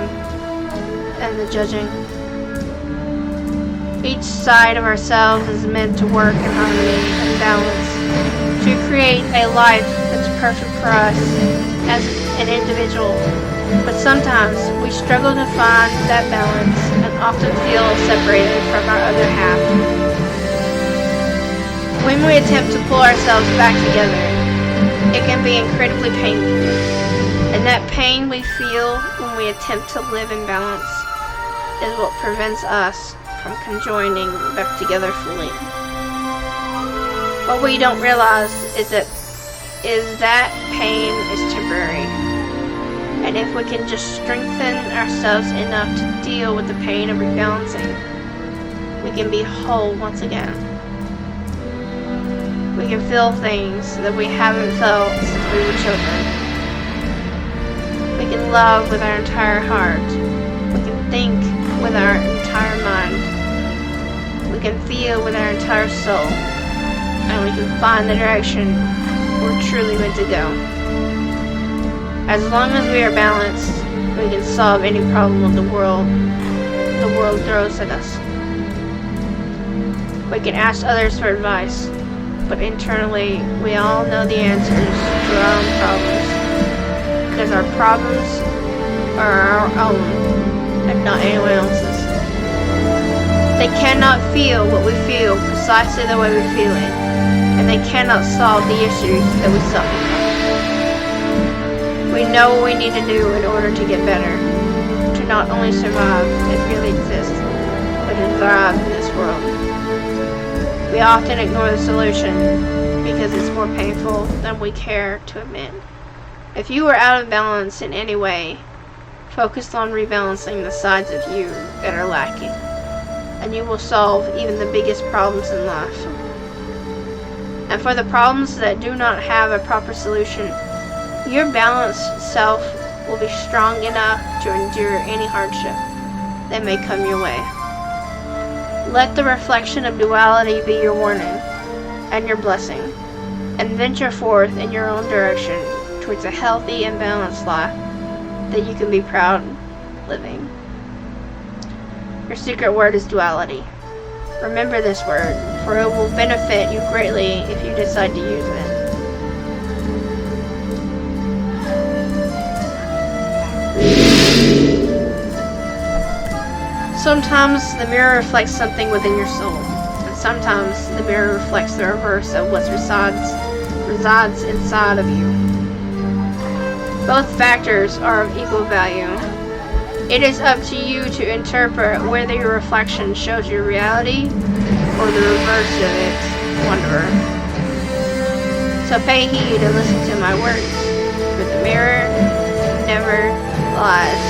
and the judging. Each side of ourselves is meant to work in harmony and balance to create a life that's perfect for us as an individual. But sometimes we struggle to find that balance and often feel separated from our other half. When we attempt to pull ourselves back together, it can be incredibly painful, and that pain we feel when we attempt to live in balance is what prevents us from conjoining back together fully. What we don't realize is that pain is temporary, and if we can just strengthen ourselves enough to deal with the pain of rebalancing, we can be whole once again. We can feel things that we haven't felt since we were children. We can love with our entire heart. We can think with our entire mind. We can feel with our entire soul. And we can find the direction we're truly meant to go. As long as we are balanced, we can solve any problem of the world throws at us. We can ask others for advice, but internally, we all know the answers to our own problems, because our problems are our own and not anyone else's. They cannot feel what we feel precisely the way we feel it, and they cannot solve the issues that we suffer from. We know what we need to do in order to get better, to not only survive and really exist, but to thrive in this world. We often ignore the solution because it's more painful than we care to admit. If you are out of balance in any way, focus on rebalancing the sides of you that are lacking, and you will solve even the biggest problems in life. And for the problems that do not have a proper solution, your balanced self will be strong enough to endure any hardship that may come your way. Let the reflection of duality be your warning and your blessing, and venture forth in your own direction towards a healthy and balanced life that you can be proud living. Your secret word is duality. Remember this word, for it will benefit you greatly if you decide to use it. Sometimes the mirror reflects something within your soul, and sometimes the mirror reflects the reverse of what resides inside of you. Both factors are of equal value. It is up to you to interpret whether your reflection shows your reality or the reverse of it, wanderer. So pay heed and listen to my words, for the mirror never lies.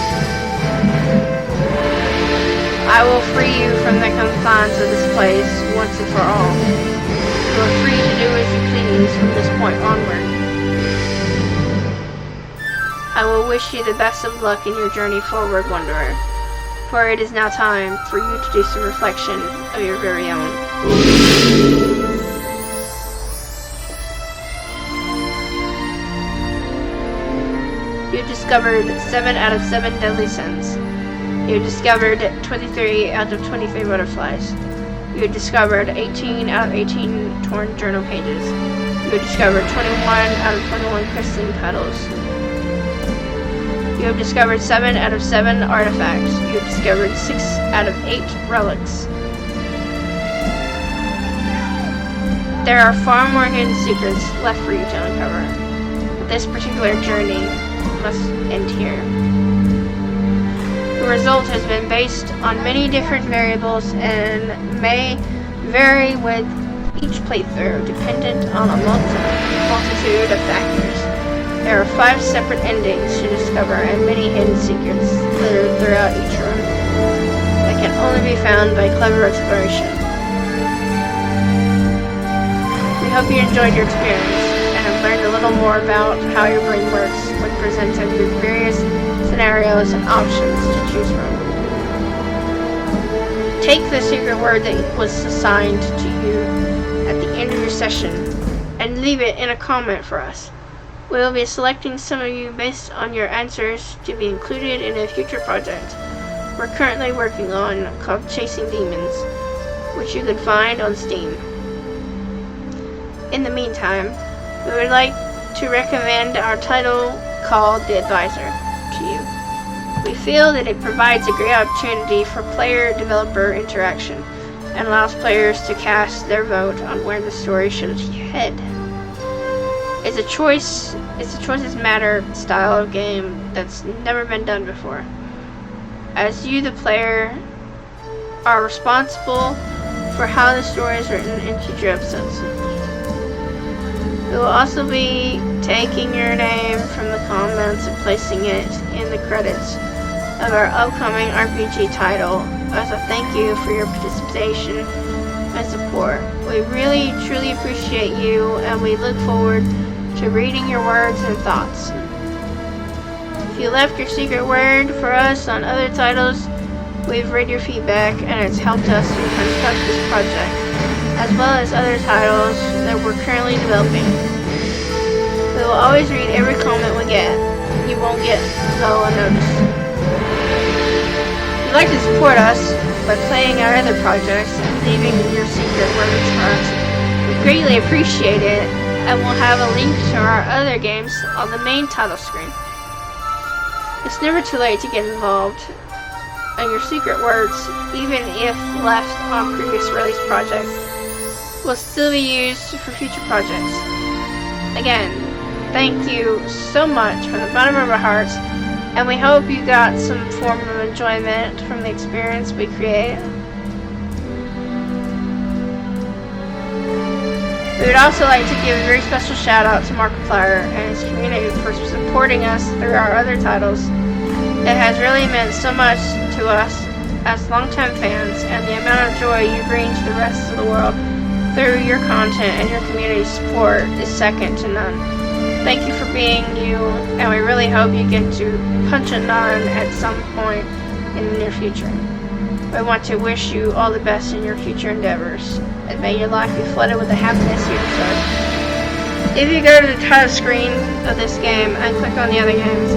I will free you from the confines of this place once and for all. You are free to do as you please from this point onward. I will wish you the best of luck in your journey forward, wanderer, for it is now time for you to do some reflection of your very own. You have discovered 7 out of 7 deadly sins. You have discovered 23 out of 23 butterflies. You have discovered 18 out of 18 torn journal pages. You have discovered 21 out of 21 crystalline petals. You have discovered 7 out of 7 artifacts. You have discovered 6 out of 8 relics. There are far more hidden secrets left for you to uncover. But this particular journey must end here. The result has been based on many different variables and may vary with each playthrough, dependent on a multitude of factors. There are 5 separate endings to discover and many hidden secrets littered throughout each room that can only be found by clever exploration. We hope you enjoyed your experience and have learned a little more about how your brain works when presented with various scenarios and options to choose from. Take the secret word that was assigned to you at the end of your session and leave it in a comment for us. We will be selecting some of you based on your answers to be included in a future project we're currently working on called Chasing Demons, which you can find on Steam. In the meantime, we would like to recommend our title called The Advisor to you. We feel that it provides a great opportunity for player-developer interaction and allows players to cast their vote on where the story should head. It's a choices matter style of game that's never been done before. As you, the player, are responsible for how the story is written in future episodes. We will also be taking your name from the comments and placing it in the credits of our upcoming RPG title as a thank you for your participation and support. We really truly appreciate you, and we look forward to reading your words and thoughts. If you left your secret word for us on other titles, we've read your feedback and it's helped us to construct this project, as well as other titles that we're currently developing. We will always read every comment we get. You won't go unnoticed. If you'd like to support us by playing our other projects and leaving your secret word for us, we greatly appreciate it, and we'll have a link to our other games on the main title screen. It's never too late to get involved, and your secret words, even if left on previous release projects, will still be used for future projects. Again, thank you so much from the bottom of our hearts, and we hope you got some form of enjoyment from the experience we created. We would also like to give a very special shout out to Markiplier and his community for supporting us through our other titles. It has really meant so much to us as longtime fans, and the amount of joy you bring to the rest of the world through your content and your community support is second to none. Thank you for being you, and we really hope you get to punch a nun at some point in the near future. We want to wish you all the best in your future endeavors, and may your life be flooded with the happiness you deserve. If you go to the title screen of this game and click on the other games,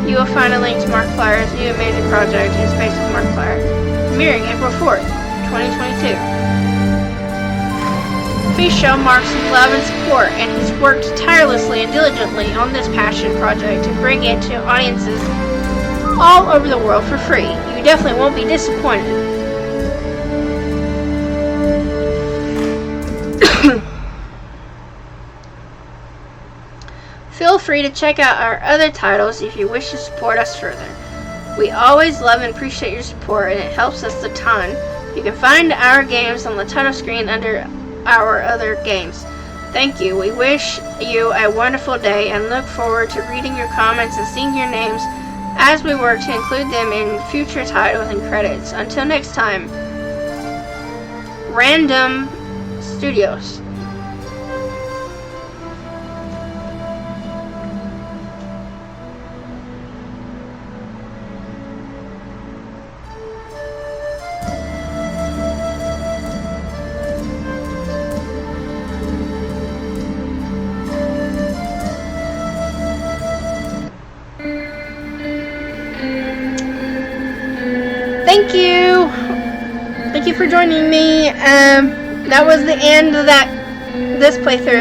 you will find a link to Markiplier's new amazing project, In Space with Markiplier, premiering April 4th, 2022. Please show Mark some love and support, and he's worked tirelessly and diligently on this passion project to bring it to audiences all over the world for free. You definitely won't be disappointed. Feel free to check out our other titles if you wish to support us further. We always love and appreciate your support, and it helps us a ton. You can find our games on the title screen under our other games. Thank you. We wish you a wonderful day and look forward to reading your comments and seeing your names as we work to include them in future titles and credits. Until next time, Random Studios. Thank you. Thank you for joining me. That was the end of this playthrough.